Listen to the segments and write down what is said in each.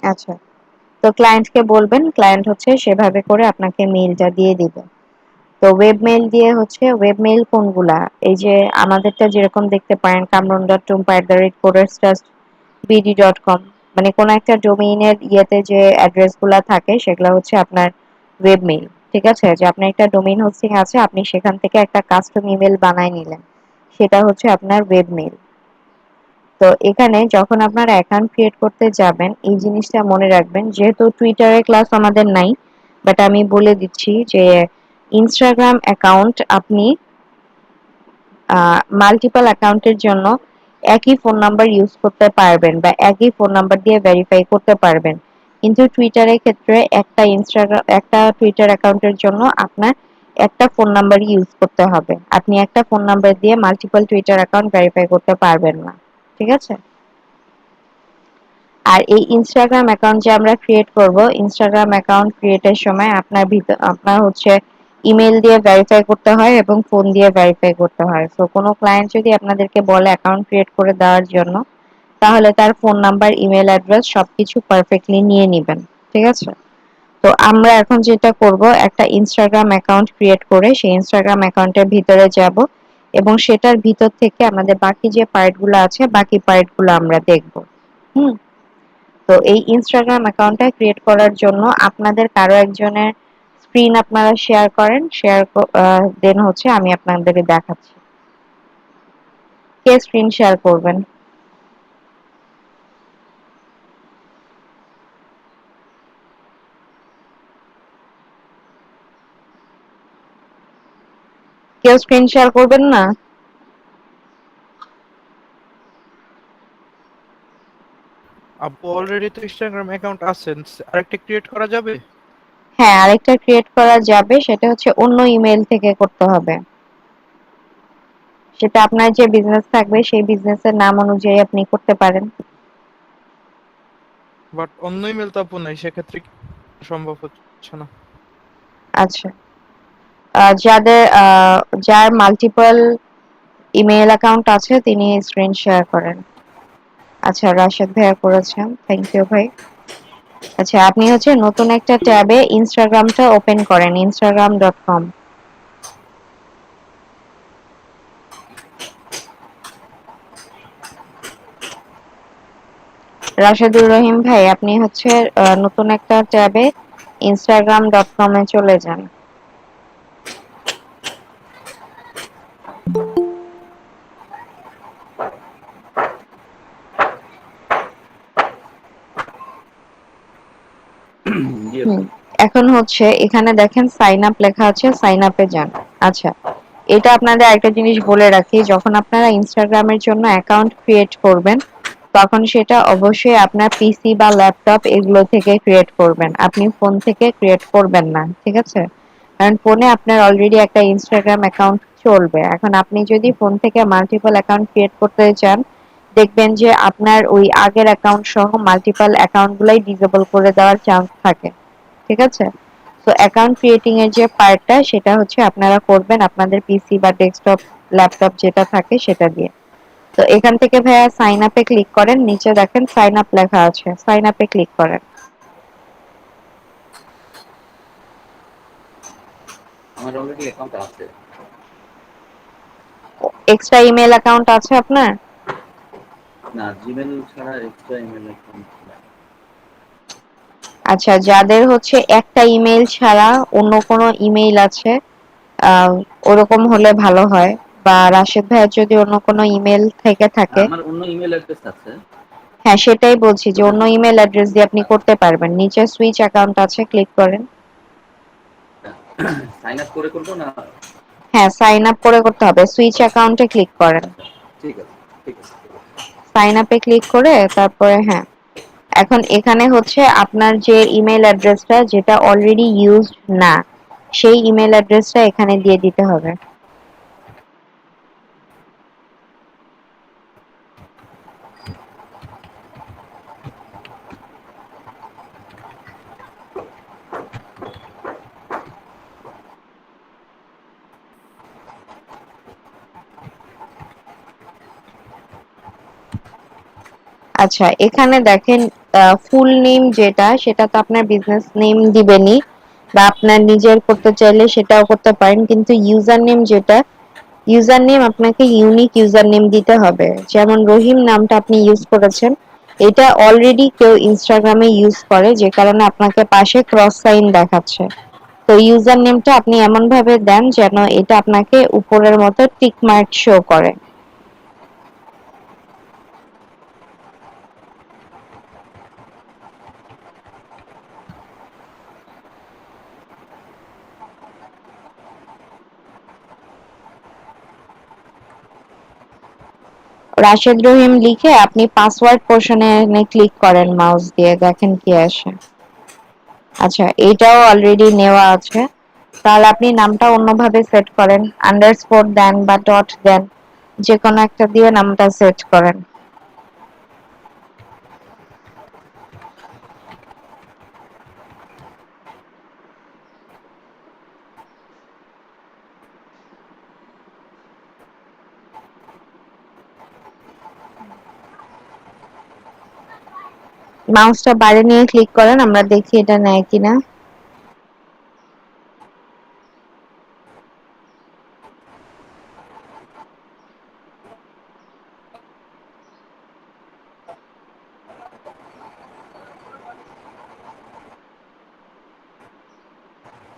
আচ্ছা। তো ক্লায়েন্টকে বলবেন, ক্লায়েন্ট হচ্ছে সেভাবে করে আপনাকে মেইলটা দিয়ে দিবে। তো ওয়েব মেইল দিয়ে হচ্ছে ওয়েব মেইল কোনগুলা? এই যে আমাদেরটা যেরকম দেখতে পারেন kamron.tumpa@coderstrustbd.com, মানে কোন একটা ডোমেইনের ইয়েতে যে অ্যাড্রেস গুলা থাকে সেগুলা হচ্ছে আপনার ওয়েব মেইল। ঠিক আছে? যে আপনার একটা ডোমেইন হোস্টিং আছে, আপনি সেখান থেকে একটা কাস্টম ইমেল বানায় নিলেন। সেটা হচ্ছে আপনার ওয়েব মেইল। তো এখানে যখন আপনারা অ্যাকাউন্ট ক্রিয়েট করতে যাবেন এই জিনিসটা মনে রাখবেন, যেহেতু টুইটারের ক্লাস আমাদের নাই, বাট আমি বলে দিচ্ছি যে ইনস্টাগ্রাম অ্যাকাউন্ট আপনি মাল্টিপল অ্যাকাউন্টের জন্য একই ফোন নাম্বার ইউজ করতে পারবেন বা একই ফোন নাম্বার দিয়ে ভেরিফাই করতে পারবেন, কিন্তু টুইটারের ক্ষেত্রে একটা টুইটার অ্যাকাউন্টের জন্য আপনার একটা ফোন নাম্বারই ইউজ করতে হবে। আপনি একটা ফোন নাম্বার দিয়ে মাল্টিপল টুইটার অ্যাকাউন্ট ভেরিফাই করতে পারবেন না। ঠিক আছে? আর এই ইনস্টাগ্রাম অ্যাকাউন্ট যে আমরা ক্রিয়েট করব, ইনস্টাগ্রাম অ্যাকাউন্ট ক্রিয়েটের সময় আপনার হচ্ছে ইমেল দিয়ে ভেরিফাই করতে হয় এবং ফোন দিয়ে ভেরিফাই করতে হয়। সো কোনো ক্লায়েন্ট যদি আপনাদেরকে বলে অ্যাকাউন্ট ক্রিয়েট করে দেওয়ার জন্য, তাহলে তার ফোন নাম্বার, ইমেল অ্যাড্রেস সবকিছু পারফেক্টলি নিয়ে নিবেন। ঠিক আছে? তো আমরা এখন যেটা করব, একটা ইনস্টাগ্রাম অ্যাকাউন্ট ক্রিয়েট করে সেই ইনস্টাগ্রাম অ্যাকাউন্টের ভিতরে যাব এবং সেটার ভিতর থেকে আমাদের বাকি যে পার্টগুলো আছে বাকি পার্টগুলো আমরা দেখব। হুম। তো এই ইনস্টাগ্রাম অ্যাকাউন্টটা ক্রিয়েট করার জন্য আপনাদের কারো একজনের স্ক্রিন আপনারা শেয়ার করেন, দেন হচ্ছে আমি আপনাদেরকে দেখাচ্ছি। কে স্ক্রিন শেয়ার করবেন? কেউ স্ক্রিন শেয়ার করবেন না? আপু অলরেডি তো ইনস্টাগ্রাম অ্যাকাউন্ট আছে, আরেকটা ক্রিয়েট করা যাবে? হ্যাঁ, আরেকটা ক্রিয়েট করা যাবে, সেটা হচ্ছে অন্য ইমেল থেকে করতে হবে। সেটা আপনার যে বিজনেস থাকবে সেই বিজনেসের নাম অনুযায়ী আপনি করতে পারেন। বাট অন্য ইমেল তো আপু নাই, সেক্ষেত্রে কি সম্ভব হচ্ছে না। আচ্ছা। যার মাল্টিপল ইমেল অ্যাকাউন্ট আছে তিনি স্ক্রিন শেয়ার করেন। আচ্ছা, রাশেদ ভাইয়া করেছেন, থ্যাংক ইউ ভাই। আচ্ছা, আপনি হচ্ছে নতুন একটা ট্যাবে ইনস্টাগ্রামটা ওপেন করেন, instagram.com। রাশেদুর রহিম ভাই, আপনি হচ্ছে নতুন একটা ট্যাবে instagram.com এ চলে যান। জি হুম। আপু। এখন হচ্ছে এখানে দেখেন সাইন আপ লেখা আছে, সাইন আপে যান। আচ্ছা, এটা আপনাদের একটা জিনিস বলে রাখি, যখন আপনারা ইনস্টাগ্রামের জন্য অ্যাকাউন্ট ক্রিয়েট করবেন তখন সেটা অবশ্যই আপনার পিসি বা ল্যাপটপ এগুলো থেকে ক্রিয়েট করবেন, আপনি ফোন থেকে ক্রিয়েট করবেন না। ঠিক আছে? কারণ ফোনে আপনার অলরেডি একটা ইনস্টাগ্রাম অ্যাকাউন্ট চলবে, এখন আপনি যদি ফোন থেকে মাল্টিপল অ্যাকাউন্ট ক্রিয়েট করতে চান দেখবেন যে আপনার ওই আগের অ্যাকাউন্ট সহ মাল্টিপল অ্যাকাউন্ট গুলাই ডিসেবল করে দেওয়ার চান্স থাকে। ঠিক আছে? তো অ্যাকাউন্ট ক্রিয়েটিং এর যে পার্টটা সেটা হচ্ছে আপনারা করবেন আপনাদের পিসি বা ডেস্কটপ, ল্যাপটপ যেটা থাকে সেটা দিয়ে। তো এখান থেকে ভাইয়া সাইন আপে ক্লিক করেন, নিচে দেখেন সাইন আপ লেখা আছে, সাইন আপে ক্লিক করেন। আমার অলরেডি অ্যাকাউন্ট আছে। এক্সট্রা ইমেল অ্যাকাউন্ট আছে আপনার? না, জিমেল ছাড়া এক্সট্রা ইমেল অ্যাকাউন্ট নাই। আচ্ছা, যাদের হচ্ছে একটা ইমেল ছাড়া অন্য কোনো ইমেল আছে, আহ, ওরকম হলে ভালো হয়। বা রাশেদ ভাইয়ের যদি অন্য কোনো ইমেল থেকে থাকে, আমার অন্য ইমেল অ্যাড্রেস আছে। হ্যাঁ সেটাই বলছি যে ওটা অন্য ইমেল অ্যাড্রেস দিয়ে আপনি করতে পারবেন, নিচে সুইচ অ্যাকাউন্ট আছে, ক্লিক করেন। সাইন আপ করে করবো না? হ্যাঁ, সাইন আপ করে করতে হবে, সুইচ অ্যাকাউন্টে ক্লিক করেন। আচ্ছা, ঠিক আছে, ঠিক আছে, ঠিক আছে। সাইন আপে ক্লিক করে তারপরে হ্যাঁ, এখন এখানে হচ্ছে আপনার যে ইমেল অ্যাড্রেসটা যেটা অলরেডি ইউজড না, সেই ইমেল অ্যাড্রেসটা এখানে দিয়ে দিতে হবে। আচ্ছা, এখানে দেখেন ফুল নেম যেটা, সেটা তো আপনার বিজনেস নেম দিবেনই, বা আপনার নিজের করতে চাইলে সেটাও করতে পারেন, কিন্তু ইউজার নেম যেটা, ইউজার নেম আপনাকে ইউনিক ইউজার নেম দিতে হবে। যেমন রহিম নামটা আপনি ইউজ করেছেন, এটা অলরেডি কেউ ইনস্টাগ্রামে ইউজ করে, যে কারণে আপনাকে পাশে ক্রস সাইন দেখাচ্ছে। তো ইউজার নেমটা আপনি এমন ভাবে দেন যেন এটা আপনাকে উপরের মতো টিক মার্ক শো করে। রাশেদ রহিম লিখে আপনি পাসওয়ার্ড পোর্শনে ক্লিক করেন মাউস দিয়ে, দেখেন কি আসে। আচ্ছা, এটাও অলরেডি নেওয়া আছে। তাহলে আপনি নামটা অন্যভাবে সেট করেন, আন্ডারস্কোর দেন বা ডট দেন, যে কোনো একটা দিয়ে নামটা সেট করেন। মাউসটা বাইরে নিয়ে ক্লিক করেন, আমরা দেখি এটা নেয় কিনা।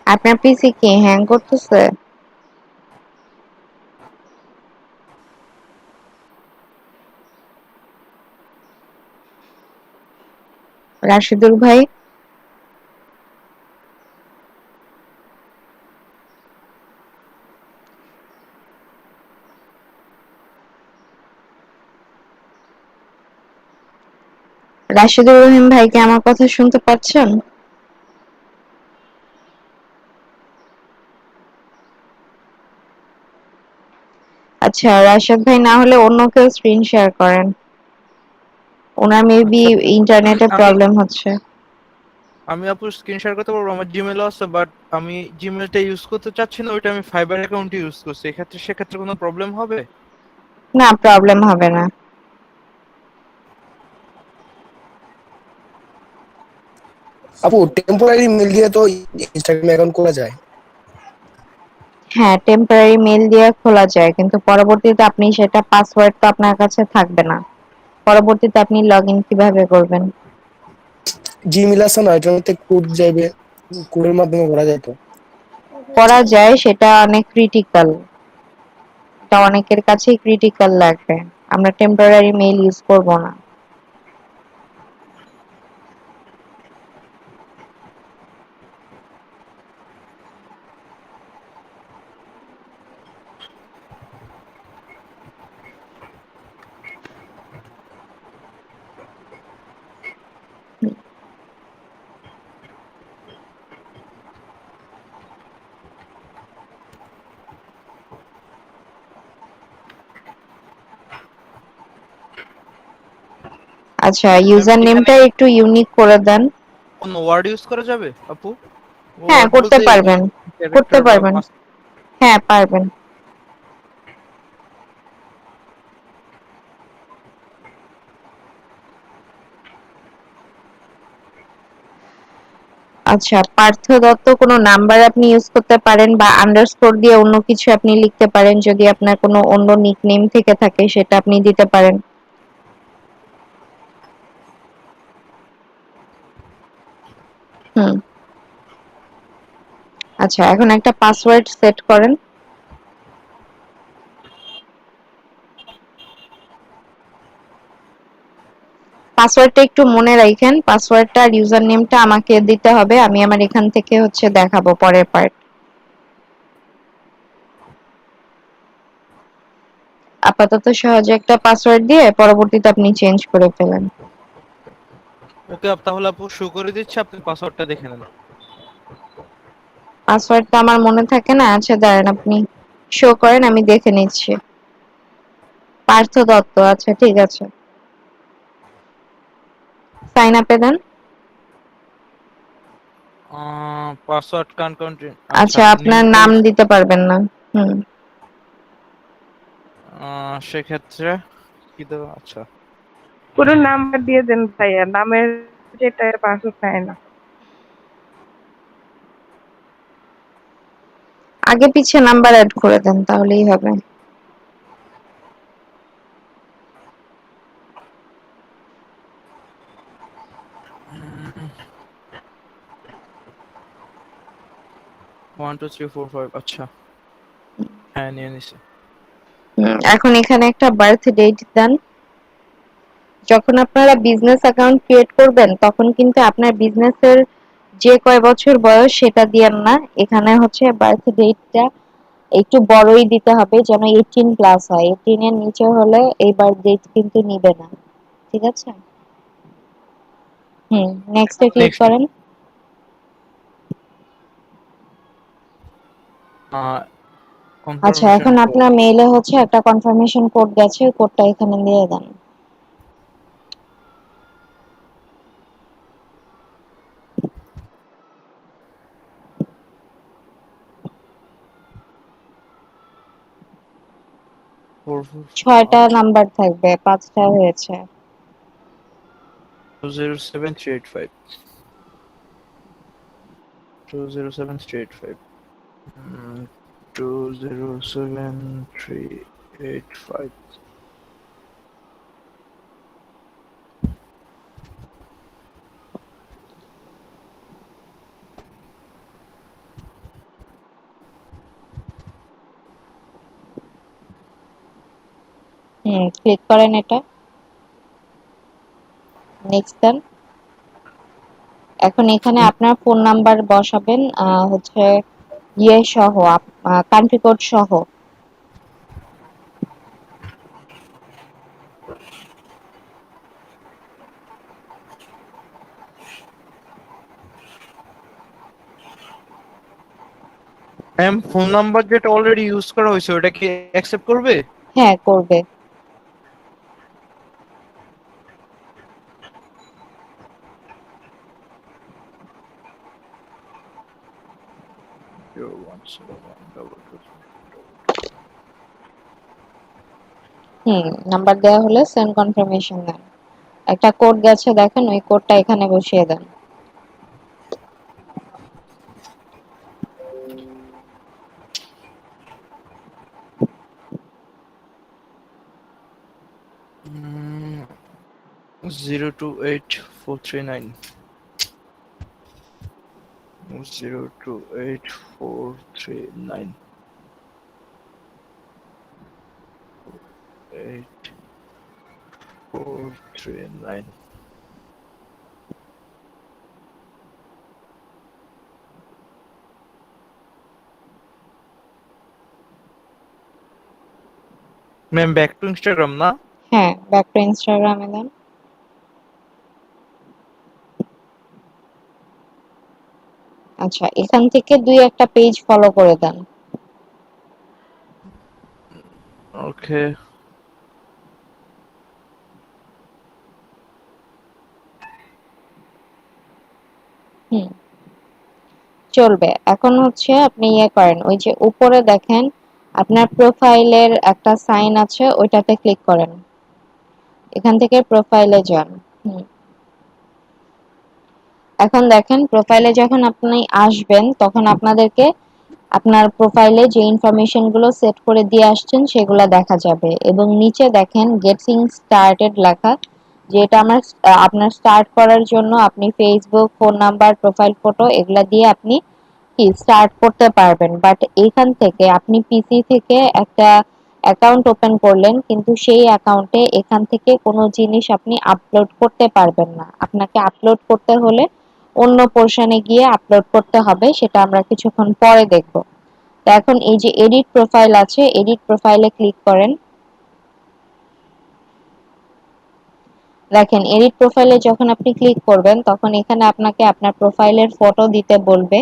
আপনার পিসি কি হ্যাং করতেছে? রাশিদুল ভাই, রাশিদুল রহিম ভাই কি আমার কথা শুনতে পাচ্ছেন? আচ্ছা, রাশিদ ভাই না হলে অন্য কেউ স্ক্রিন শেয়ার করেন, ওনার মেবি আচ্ছা ইন্টারনেটে আমি প্রবলেম হচ্ছে। আমি আপু স্ক্রিন শেয়ার করতে পারবো, আমার জিমেলও আছে, বাট আমি জিমেলটা ইউজ করতে চাচ্ছি না, ওইটা আমি ফাইবার অ্যাকাউন্ট ইউজ করছি। সেক্ষেত্রে কোনো প্রবলেম হবে? না, প্রবলেম হবে না। আপু টেম্পোরারি মেল দিয়ে তো ইনস্টাগ্রাম অ্যাকাউন্ট খোলা যায়? হ্যাঁ, টেম্পোরারি মেল দিয়ে খোলা যায়, কিন্তু পরবর্তীতে আপনি সেটা পাসওয়ার্ড তো আপনার কাছে থাকবে না। পরবর্তীতে আপনি লগ ইন কিভাবে করবেন? জিমেল আছে না, এটার মধ্যে কোড যাইবে, কোডের মাধ্যমে করা যায় তো? করা যায়, সেটা অনেক ক্রিটিক্যাল, এটা অনেকের কাছেই ক্রিটিক্যাল লাগবে। আমরা টেম্পোরারি মেল ইউজ করব না। আচ্ছা, ইউজার এখানে নেমটা একটু ইউনিক করে দেন। কোনো ওয়ার্ড ইউজ করা যাবে আপু? হ্যাঁ, ওয়ার্ড করতে বলতে পারবেন, করতে ক্যারেক্টার বা পারবেন। হ্যাঁ, পারবেন। আচ্ছা, পার্থ দত্ত কোনো নাম্বার আপনি ইউজ করতে পারেন, বা আন্ডারস্কোর দিয়ে অন্য কিছু আপনি লিখতে পারেন, যদি আপনার কোনো অন্য নিকনেম থেকে থাকে সেটা আপনি দিতে পারেন। হুম। আচ্ছা, এখন একটা পাসওয়ার্ড সেট করেন। পাসওয়ার্ডটা একটু মনে রাখেন, পাসওয়ার্ডটা আর ইউজার নেমটা আমাকে দিতে হবে, আমি আমার এখান থেকে দেখাবো পরের পার্ট। আপাতত সহজে একটা পাসওয়ার্ড দিয়ে পরবর্তীতে আপনি চেঞ্জ করে ফেলেন। ওকে, তাহলে আপু শো করে দিচ্ছি, আপনি পাসওয়ার্ডটা দেখে নেন। পাসওয়ার্ডটা আমার মনে থাকে না, আচ্ছা দাঁড়ান, আপনি শো করেন, আমি দেখে নিচ্ছি। পার্থ দত্ত, আচ্ছা ঠিক আছে, সাইন আপে দেন। পাসওয়ার্ড কন্টিনিউ, আচ্ছা আচ্ছা, নিউ আপনার নাম পেজ। দিতে পারবেন না। হুম। সেক্ষেত্রে কি দেবো? আচ্ছা, পুরো নাম্বার দিয়ে দেন ভাইয়া, নামের যেটা পাসওয়ার্ড নেয় না। আগে পিছে নাম্বার অ্যাড করে দেন, তাহলেই হবে। One two three four five, আচ্ছা হ্যাঁ নিয়ে নিছি। এখন এখানে একটা বার্থ ডেট দেন। যখন আপনারা বিজনেস অ্যাকাউন্ট ক্রিয়েট করবেন তখন কিন্তু আপনার বিজনেসের যে কয় বছর বয়স সেটা দিয়েন না, এখানে হচ্ছে বার্থ ডেটটা একটু বড়ই দিতে হবে, যেন 18 প্লাস হয়। 18 এর নিচে হলে এই বার্থ ডেট কিন্তু নিবে না, ঠিক আছে? নেক্সট এ ক্লিক নেক্সট। করেন। আচ্ছা, কনফার্মেশন এখন কোড। আপনার মেইলে হচ্ছে একটা কনফার্মেশন কোড গেছে, কোডটা এখানে দিয়ে দেন। ফোর 6টা নাম্বার থাকবে, 5টা হয়েছে। 207 385 207 385 207 385। ক্লিক করেন এটা, নেক্সট দেন। এখন এখানে আপনার ফোন নাম্বার বসাবেন, হচ্ছে ইয়ে সহ, কান্ট্রি কোড সহ। ম্যাম ফোন নাম্বার যেটা অলরেডি ইউজ করা হয়েছে ওটা কি অ্যাকসেপ্ট করবে? হ্যাঁ, করবে। নাম্বার দেওয়া হলে সেন্ড কনফার্মেশন দেন। একটা কোড গেছে দেখেন, ওই কোডটা এখানে বসিয়ে দেন। Mm, 028439 028439 8439। Ma'am back to Instagram না? হ্যাঁ, ব্যাক টু ইনস্টাগ্রামে দেন। আচ্ছা, এখান থেকে 2-1টা পেজ ফলো করে দেন। ওকে। হুম, চলবে। এখন হচ্ছে আপনি ইয়ে করেন, ওই যে উপরে দেখেন আপনার প্রোফাইলের একটা সাইন আছে, ওইটাতে ক্লিক করেন। এখান থেকে প্রোফাইলে যান। হুম, এখন দেখেন প্রোফাইলে যখন আপনি আসবেন তখন আপনাদেরকে আপনার প্রোফাইলে যে ইনফরমেশন গুলো সেট করে দিয়ে আসছেন সেগুলো দেখা যাবে, এবং নিচে দেখেন গেটিং স্টার্টেড লেখা, যেটা আপনার স্টার্ট করার জন্য আপনি Facebook, phone number, profile photo এগুলা দিয়ে আপনি কি স্টার্ট করতে পারবেন। বাট এইখান থেকে আপনি পিসি থেকে একটা অ্যাকাউন্ট ওপেন করলেন, কিন্তু সেই অ্যাকাউন্টে এখান থেকে কোনো জিনিস আপনি আপলোড করতে পারবেন না। আপনাকে আপলোড করতে হলে অন্য পোর্শনে গিয়ে আপলোড করতে হবে, সেটা আমরা কিছুক্ষণ পরে দেখব। তো এখন এই যে এডিট প্রোফাইল আছে, এডিট প্রোফাইলে ক্লিক করেন। দেখেন এডিট প্রোফাইলে যখন আপনি ক্লিক করবেন তখন এখানে আপনাকে আপনার প্রোফাইলের ফটো দিতে বলবে।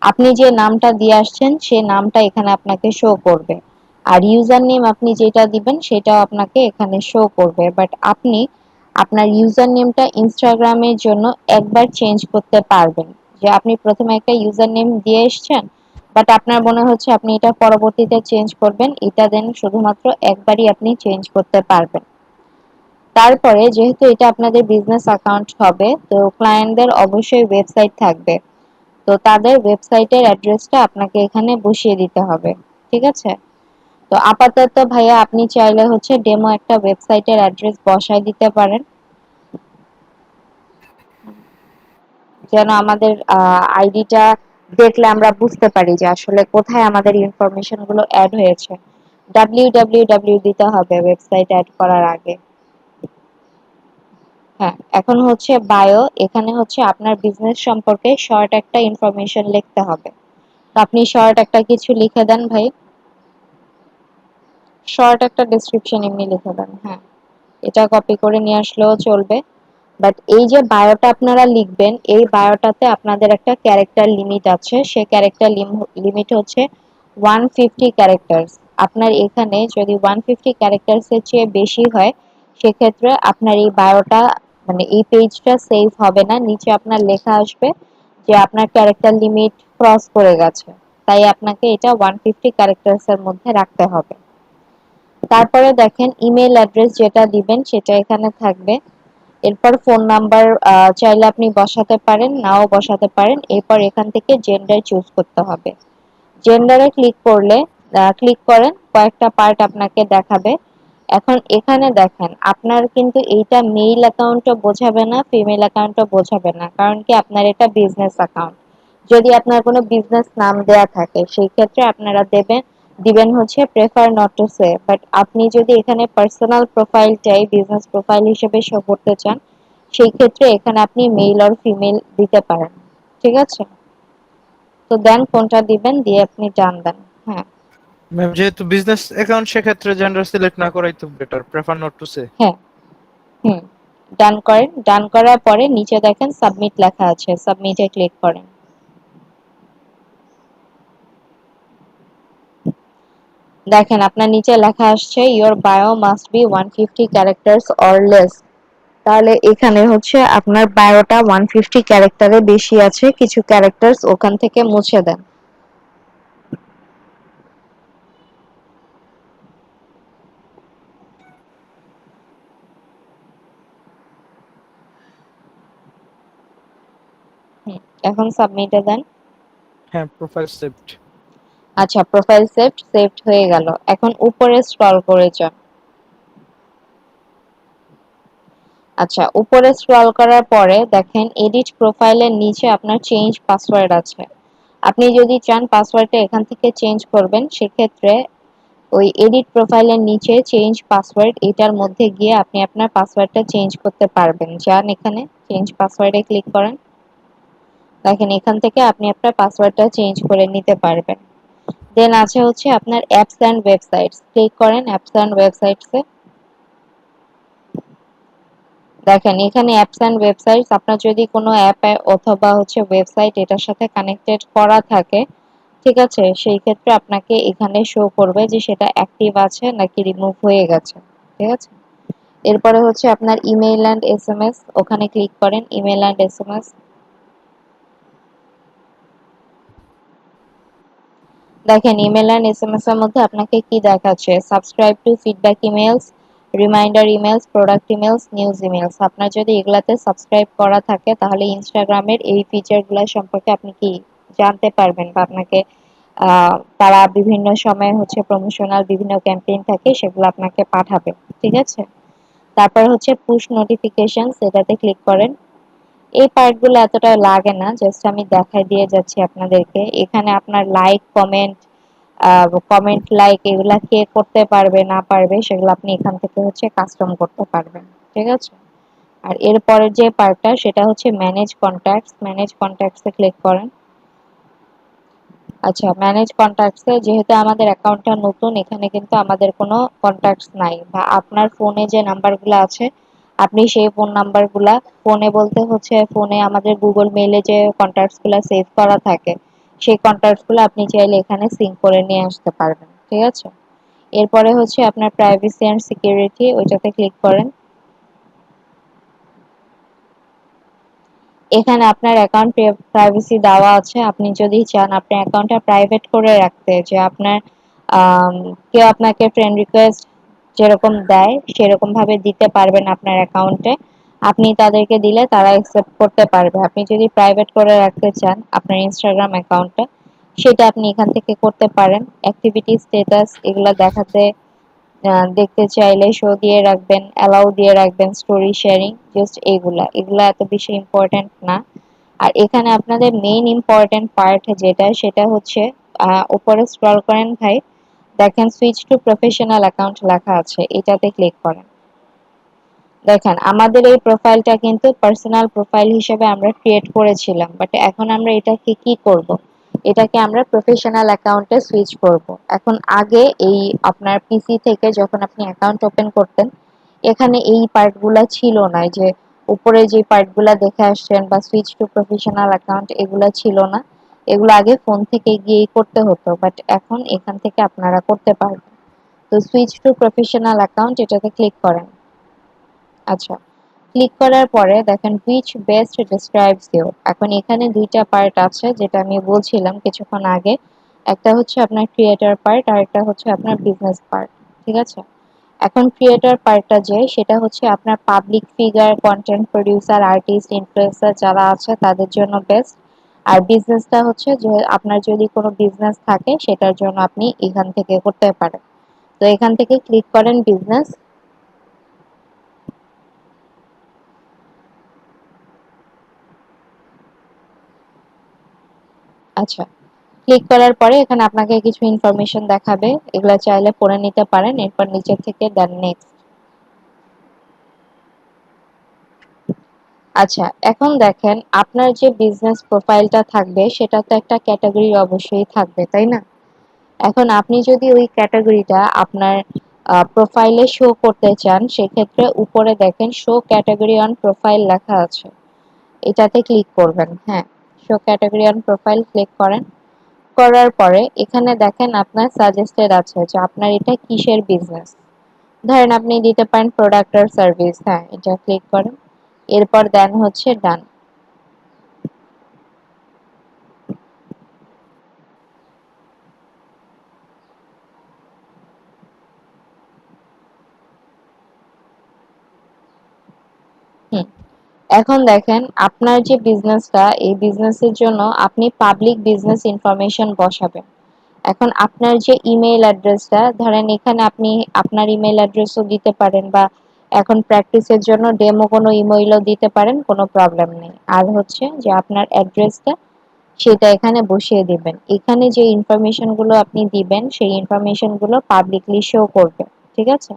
আপনি যে নামটা দিয়ে আসছেন সেই নামটা এখানে আপনাকে শো করবে, আর ইউজার নেম আপনি যেটা দিবেন সেটাও আপনাকে এখানে শো করবে। বাট আপনি আপনার ইউজার নেমটা ইনস্টাগ্রামের জন্য একবার চেঞ্জ করতে পারবেন। যে আপনি প্রথমে একটা ইউজার নেম দিয়ে এসেছেন, বাট আপনার মনে হচ্ছে আপনি এটা পরবর্তীতে চেঞ্জ করবেন, এটা দেন শুধুমাত্র একবারই আপনি চেঞ্জ করতে পারবেন। তারপরে যেহেতু এটা আপনাদের বিজনেস অ্যাকাউন্ট হবে, তো ক্লায়েন্টদের অবশ্যই ওয়েবসাইট থাকবে। তো তাদের ওয়েবসাইটের অ্যাড্রেসটা আপনাকে এখানে বসিয়ে দিতে হবে। ঠিক আছে? তো আপাতত ভাইয়া আপনি চাইলে হচ্ছে ডেমো একটা ওয়েবসাইটের অ্যাড্রেস বসায় দিতে পারেন, যেন আমাদের আইডিটা দেখলে আমরা বুঝতে পারি যে আসলে কোথায় আমাদের ইনফরমেশন গুলো অ্যাড হয়েছে। www দিতে হবে ওয়েবসাইট অ্যাড করার আগে। হ্যাঁ, এখন হচ্ছে বায়ো, এখানে হচ্ছে আপনার বিজনেস সম্পর্কে শর্ট একটা ইনফরমেশন লিখতে হবে। তো আপনি শর্ট একটা কিছু লিখে দেন ভাই, শর্ট একটা ডেসক্রিপশন এমনি লিখে দেন। হ্যাঁ, এটা কপি করে নিয়ে আসলেও চলবে। বাট এই যে বায়োটা আপনারা লিখবেন, এই বায়োটাতে আপনাদের একটা ক্যারেক্টার লিমিট আছে। সেই ক্যারেক্টার লিমিট হচ্ছে 150 ক্যারেক্টার্স। আপনার এখানে যদি 150 ক্যারেক্টার্স এর চেয়ে বেশি হয়, সেক্ষেত্রে আপনার এই বায়োটা মানে এই পেজটা সেভ হবে না, নিচে আপনার লেখা আসবে যে আপনার ক্যারেক্টার লিমিট ক্রস করে গেছে। তাই আপনাকে এটা 150 ক্যারেক্টার্স এর মধ্যে রাখতে হবে। তারপরে দেখেন ইমেল অ্যাড্রেস যেটা দিবেন সেটা এখানে থাকবে। এরপর ফোন নাম্বার চাইলে আপনি বসাতে পারেন, নাও বসাতে পারেন। এরপর এখান থেকে জেন্ডার চুজ করতে হবে। জেন্ডারে ক্লিক করেন, কয়েকটা পার্ট আপনাকে দেখাবে। এখন এখানে দেখেন আপনার কিন্তু এইটা মেইল অ্যাকাউন্টও বোঝাবে না, ফিমেল অ্যাকাউন্টও বোঝাবে না, কারণ কি আপনার এটা বিজনেস অ্যাকাউন্ট। যদি আপনার কোনো বিজনেস নাম দেয়া থাকে সেই ক্ষেত্রে আপনারা দিবেন হচ্ছে prefer not to say. But আপনি যদি এখানে পার্সোনাল প্রোফাইলটাই বিজনেস প্রোফাইল হিসেবে শো করতে চান, সেই ক্ষেত্রে এখানে আপনি মেল আর ফিমেল দিতে পারেন। ঠিক আছে? তো দেন কোনটা দিবেন, দিয়ে আপনি ডান দেন। হ্যাঁ, ম্যাম যেহেতু বিজনেস অ্যাকাউন্ট সেক্ষেত্রে জেন্ডার সিলেক্ট না করাই তো better, prefer not to say. হ্যাঁ, হুম, ডান করেন। ডান করার পরে নিচে দেখেন সাবমিট লেখা আছে, সাবমিটে ক্লিক করেন। দেখেন আপনার নিচে লেখা আসছে your bio must be 150 characters or less. তাহলে এখানে হচ্ছে আপনার বায়োটা 150 ক্যারেক্টারে বেশি আছে, কিছু ক্যারেক্টার্স ওখান থেকে মুছে দেন। এখন সাবমিটে দেন। হ্যাঁ, প্রোফাইল সেভড। আচ্ছা, প্রোফাইল সেভড হয়ে গেল। এখন উপরে স্ক্রল করে যান। আচ্ছা, উপরে স্ক্রল করার পরে দেখেন এডিট প্রোফাইলের নিচে আপনার চেঞ্জ পাসওয়ার্ড আছে। আপনি যদি চান পাসওয়ার্ডটা এখান থেকে চেঞ্জ করবেন, সেক্ষেত্রে ওই এডিট প্রোফাইলের নিচে চেঞ্জ পাসওয়ার্ড এটার মধ্যে গিয়ে আপনি আপনার পাসওয়ার্ডটা চেঞ্জ করতে পারবেন। যান এখানে চেঞ্জ পাসওয়ার্ডে ক্লিক করেন। দেখেন এখান থেকে আপনি আপনার পাসওয়ার্ডটা চেঞ্জ করে নিতে পারবেন। দেন আছে হচ্ছে আপনার অ্যাপস এন্ড ওয়েবসাইটস, ক্লিক করেন অ্যাপস এন্ড ওয়েবসাইটসে। দেখেন এখানে অ্যাপস এন্ড ওয়েবসাইটস, আপনার যদি কোনো অ্যাপ অথবা হচ্ছে ওয়েবসাইট এটার সাথে কানেক্টেড করা থাকে, ঠিক আছে, সেই ক্ষেত্রে আপনাকে এখানে শো করবে যে সেটা অ্যাক্টিভ আছে নাকি রিমুভ হয়ে গেছে। ঠিক আছে? এরপরে হচ্ছে আপনার ইমেইল এন্ড এসএমএস, ওখানে ক্লিক করেন ইমেইল এন্ড এসএমএস। দেখেন ইমেল এন্ড এসএমএস এর মধ্যে আপনাকে কি দেখাচ্ছে, subscribe to feedback emails, reminder emails, product emails, news emails. আপনার যদি এগুলাতে সাবস্ক্রাইব করা থাকে তাহলে ইনস্টাগ্রামের এই ফিচারগুলো সম্পর্কে আপনি কি জানতে পারবেন, বা আপনাকে তারা বিভিন্ন সময় হচ্ছে প্রমোশনাল বিভিন্ন ক্যাম্পেইন থাকে সেগুলো আপনাকে পাঠাবে। ঠিক আছে? তারপর হচ্ছে পুশ নোটিফিকেশন, সেটাতে ক্লিক করেন। এই পার্টগুলো এতটা লাগে না, জাস্ট আমি দেখাই দিয়ে যাচ্ছি আপনাদেরকে। এখানে আপনার লাইক কমেন্ট, কমেন্ট লাইক এগুলা কে করতে পারবে না পারবে সেগুলো আপনি এখান থেকে হচ্ছে কাস্টম করতে পারবেন। ঠিক আছে? আর এরপরের যে পার্টটা সেটা হচ্ছে ম্যানেজ কন্ট্যাক্টস, ম্যানেজ কন্ট্যাক্টসে ক্লিক করেন। আচ্ছা, ম্যানেজ কন্ট্যাক্টসে যেহেতু আমাদের অ্যাকাউন্টটা নতুন, এখানে কিন্তু আমাদের কোনো কন্ট্যাক্টস নাই, বা আপনার ফোনে যে নাম্বারগুলো আছে আপনি সেই ফোন নাম্বারগুলা, ফোনে বলতে হচ্ছে ফোনে আমাদের গুগল মেইলে যে কন্ট্যাক্টসগুলো সেভ করা থাকে সেই কন্ট্যাক্টসগুলো আপনি চাইলে এখানে সিঙ্ক করে নিয়ে আসতে পারবেন। ঠিক আছে? এরপরে হচ্ছে আপনার প্রাইভেসি এন্ড সিকিউরিটি, ওইটাতে ক্লিক করেন। এখানে আপনার অ্যাকাউন্ট প্রাইভেসি দেওয়া আছে। আপনি যদি চান আপনার অ্যাকাউন্টটা প্রাইভেট করে রাখতে, যে আপনার আম, কেউ আপনাকে ফ্রেন্ড রিকোয়েস্ট যেরকম দেয় সেরকম ভাবে দিতে পারবেন আপনার অ্যাকাউন্টে। আপনি তাদেরকে দিলে তারা অ্যাকসেপ্ট করতে পারবে। আপনি যদি প্রাইভেট করে রাখতে চান আপনার ইনস্টাগ্রাম অ্যাকাউন্টটা, সেটা আপনি এখান থেকে করতে পারেন। অ্যাক্টিভিটি স্ট্যাটাস এগুলা দেখাতে দেখতে চাইলে শো দিয়ে রাখবেন, অ্যালাউ দিয়ে রাখবেন, স্টোরি শেয়ারিং, জাস্ট এগুলা এগুলা এত বেশি ইম্পর্টেন্ট না। আর এখানে আপনাদের মেইন ইম্পর্টেন্ট পার্ট যেটা সেটা হচ্ছে উপরে স্ক্রল করেন ভাই, দেখেন সুইচ টু প্রফেশনাল অ্যাকাউন্ট লেখা আছে, এটাতে ক্লিক করেন। দেখেন আমাদের এই প্রোফাইলটা কিন্তু পার্সোনাল প্রোফাইল হিসেবে আমরা ক্রিয়েট করেছিলাম, বাট এখন আমরা এটাকে কি করব, এটাকে আমরা প্রফেশনাল অ্যাকাউন্টে সুইচ করব। এখন আগে এই আপনার পিসি থেকে যখন আপনি অ্যাকাউন্ট ওপেন করতেন, এখানে এই পার্টগুলা ছিল না, এই যে উপরে যে পার্টগুলা দেখে আসছেন বা সুইচ টু প্রফেশনাল অ্যাকাউন্ট, এগুলা ছিল না। এগুলো আগে ফোন থেকে গিয়েই করতে হতো, বাট এখন এখান থেকে আপনারা করতে পারবেন। তো সুইচ টু প্রফেশনাল অ্যাকাউন্ট এটাতে ক্লিক করেন। আচ্ছা, ক্লিক করার পরে দেখেন which best describes you। এখন এখানে দুইটা পার্ট আছে যেটা আমি বলছিলাম কিছুক্ষণ আগে, একটা হচ্ছে আপনার ক্রিয়েটর পার্ট আর একটা হচ্ছে আপনার বিজনেস পার্ট। ঠিক আছে, এখন ক্রিয়েটর পার্টটা যে সেটা হচ্ছে আপনার public figure, content producer, artist, influencer যারা আছে তাদের জন্য বেস্ট। আর বিজনেসটা হচ্ছে যে আপনার যদি কোনো বিজনেস থাকে সেটার জন্য আপনি এখান থেকে করতে পারেন। তো এখান থেকে ক্লিক করেন বিজনেস। আচ্ছা, ক্লিক করার পরে এখানে আপনাকে কিছু ইনফরমেশন দেখাবে, এগুলা চাইলে পড়ে নিতে পারেন। এরপর নিচে থেকে দেন নেক্সট। আচ্ছা, এখন দেখেন আপনার যে বিজনেস প্রোফাইলটা থাকবে সেটা তো একটা ক্যাটাগরি অবশ্যই থাকবে, তাই না? এখন আপনি যদি ওই ক্যাটাগরিটা আপনার প্রোফাইলে শো করতে চান, সেক্ষেত্রে উপরে দেখেন শো ক্যাটাগরি অন প্রোফাইল লেখা আছে, এটাতে ক্লিক করবেন। হ্যাঁ, show category on profile click করেন। করার পরে এখানে দেখেন আপনার সাজেস্টেড আছে যে আপনার এটা কিসের বিজনেস। ধরেন আপনি দিতে পারেন প্রোডাক্ট আর সার্ভিস। হ্যাঁ, এটা ক্লিক করেন। এরপর দেন হচ্ছে ডান। হুম, এখন দেখেন আপনার যে বিজনেসটা, এই বিজনেসের জন্য আপনি পাবলিক বিজনেস ইনফরমেশন বসাবেন। এখন আপনার যে ইমেইল অ্যাড্রেসটা, ধরেন এখানে আপনি আপনার ইমেইল অ্যাড্রেসও দিতে পারেন, বা এখন প্র্যাকটিসের জন্য ডেমো কোনো ইমেইলও দিতে পারেন, কোনো প্রবলেম নেই। আর হচ্ছে যে আপনার অ্যাড্রেসটা সেটা এখানে বসিয়ে দিবেন। এখানে যে ইনফরমেশন গুলো আপনি দিবেন সেই ইনফরমেশন গুলো পাবলিকলি শো করবে। ঠিক আছে,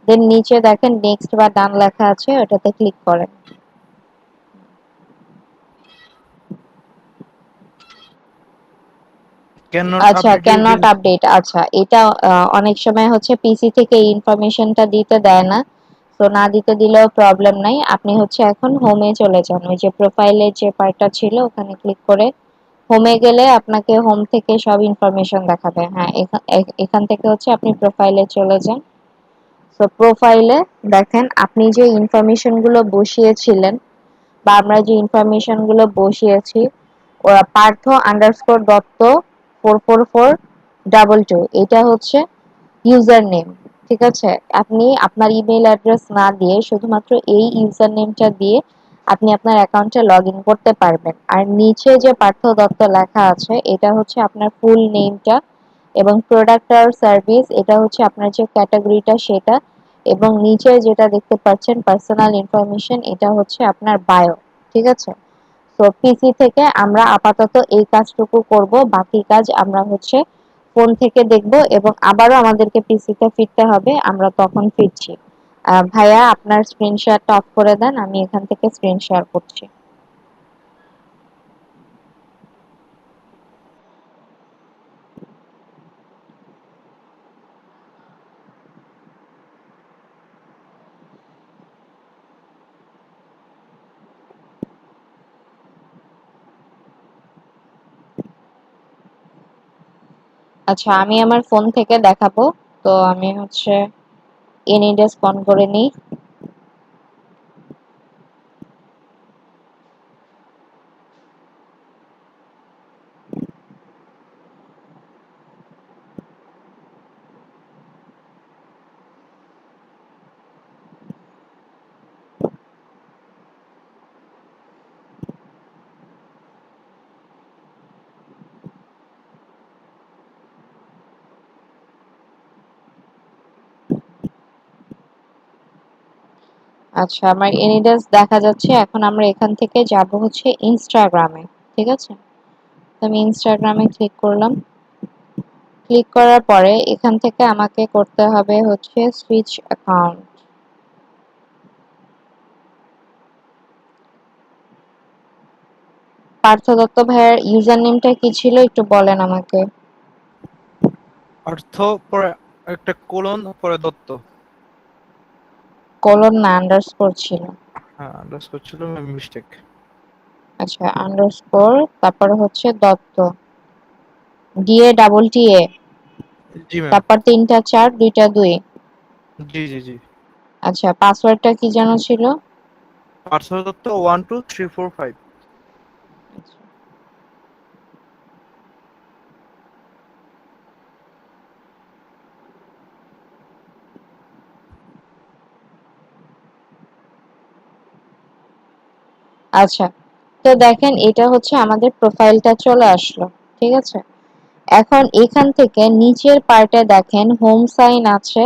দেন নিচে দেখেন নেক্সট বা ডান লেখা আছে, ওটাতে ক্লিক করেন। ক্যান নট আচ্ছা, update can your not update. আচ্ছা, এটা অনেক সময় হচ্ছে পিসি থেকে এই ইনফরমেশনটা দিতে দেয় না। তো না দিতে দিলেও প্রবলেম নাই, আপনি হচ্ছে এখন হোমে চলে যান। ওই যে প্রোফাইলের যে পার্টটা ছিল ওখানে ক্লিক করে হোমে গেলে আপনাকে হোম থেকে সব ইনফরমেশন দেখাবে। হ্যাঁ, এখান থেকে হচ্ছে আপনি প্রোফাইলে চলে যান। তো প্রোফাইলে দেখেন আপনি যে ইনফরমেশন গুলো বসিয়েছিলেন বা আমরা যে ইনফরমেশন গুলো বসিয়েছি, ওরা পার্থ আন্ডারস্কোর দত্ত 44422, এটা হচ্ছে ইউজার নেম। ঠিক আছে, আপনি আপনার ইমেল অ্যাড্রেস না দিয়ে শুধুমাত্র এই ইউজার নেমটা দিয়ে আপনি আপনার অ্যাকাউন্টে লগ ইন করতে পারবেন। আর নিচে যে পার্থ দত্ত লেখা আছে এটা হচ্ছে আপনার ফুল নেমটা, এবং প্রোডাক্ট আর সার্ভিস এটা হচ্ছে আপনার যে ক্যাটাগরিটা সেটা, এবং নিচে যেটা দেখতে পাচ্ছেন পার্সোনাল ইনফরমেশন এটা হচ্ছে আপনার বায়ো। ঠিক আছে, তো পিসি থেকে আমরা আপাতত এই কাজটুকু করব, বাকি কাজ আমরা হচ্ছে ফোন থেকে দেখব, এবং আবারও আমাদেরকে পিসিতে ফিরতে হবে, আমরা তখন ফিরছি। ভাইয়া আপনার স্ক্রিন শেয়ারটা অফ করে দেন, আমি এখান থেকে স্ক্রিন শেয়ার করছি। আচ্ছা, আমি আমার ফোন থেকে দেখাবো। তো আমি হচ্ছে এনইডেস্ক অন করে নিই। আচ্ছা, আমার এনিডেস দেখা যাচ্ছে। এখন আমরা এখান থেকে যাব হচ্ছে ইনস্টাগ্রামে। ঠিক আছে? তো আমি ইনস্টাগ্রামে ক্লিক করলাম। ক্লিক করার পরে এখান থেকে আমাকে করতে হবে হচ্ছে সুইচ অ্যাকাউন্ট। পার্থ দত্ত ভাইয়ের ইউজার নেমটা কি ছিল একটু বলেন আমাকে। অর্থ পরে একটা কোলন পরে দত্ত। কোলন না আন্ডারস্কোর ছিল? হ্যাঁ, আন্ডারস্কোর ছিল, মিস্টেক। আচ্ছা, আন্ডারস্কোর তারপর হচ্ছে দত্ত, ডিএ ডাবল টি এ, জি ম্যাম। তারপর ৩টা ৪ ২টা ২। জি জি জি। আচ্ছা, পাসওয়ার্ডটা কি যেন ছিল? পার্থ দত্ত 12345। আচ্ছা, তো দেখেন এটা হচ্ছে আমাদের প্রোফাইলটা চলে আসলো। ঠিক আছে? এখন এখান থেকে নিচের পার্টে দেখেন হোম সাইন আছে,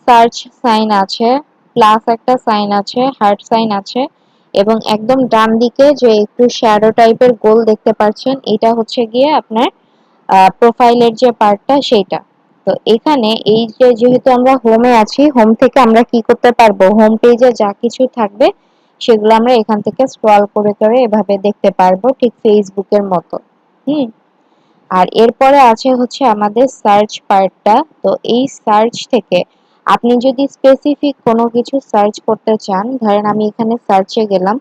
সার্চ সাইন আছে, প্লাস একটা সাইন আছে, হার্ট সাইন আছে, এবং একদম ডান দিকে যে একটু শ্যাডো টাইপের গোল দেখতে পাচ্ছেন, এটা হচ্ছে গিয়ে আপনার প্রোফাইলের যে পার্টটা সেইটা। তো এখানে এই যে যেহেতু আমরা হোমে আছি, হোম থেকে আমরা কি করতে পারবো, হোম পেজে যা কিছু থাকবে সেগুলো আমরা এখান থেকে স্ক্রল করে করে এভাবে দেখতে পারবো, ঠিক ফেসবুকের মতো। হুম। আর এরপরে আছে হচ্ছে আমাদের সার্চ পার্টটা। তো এই সার্চ থেকে আপনি যদি স্পেসিফিক কোনো কিছু সার্চ করতে চান, ধরেন আমি এখানে সার্চে গেলাম,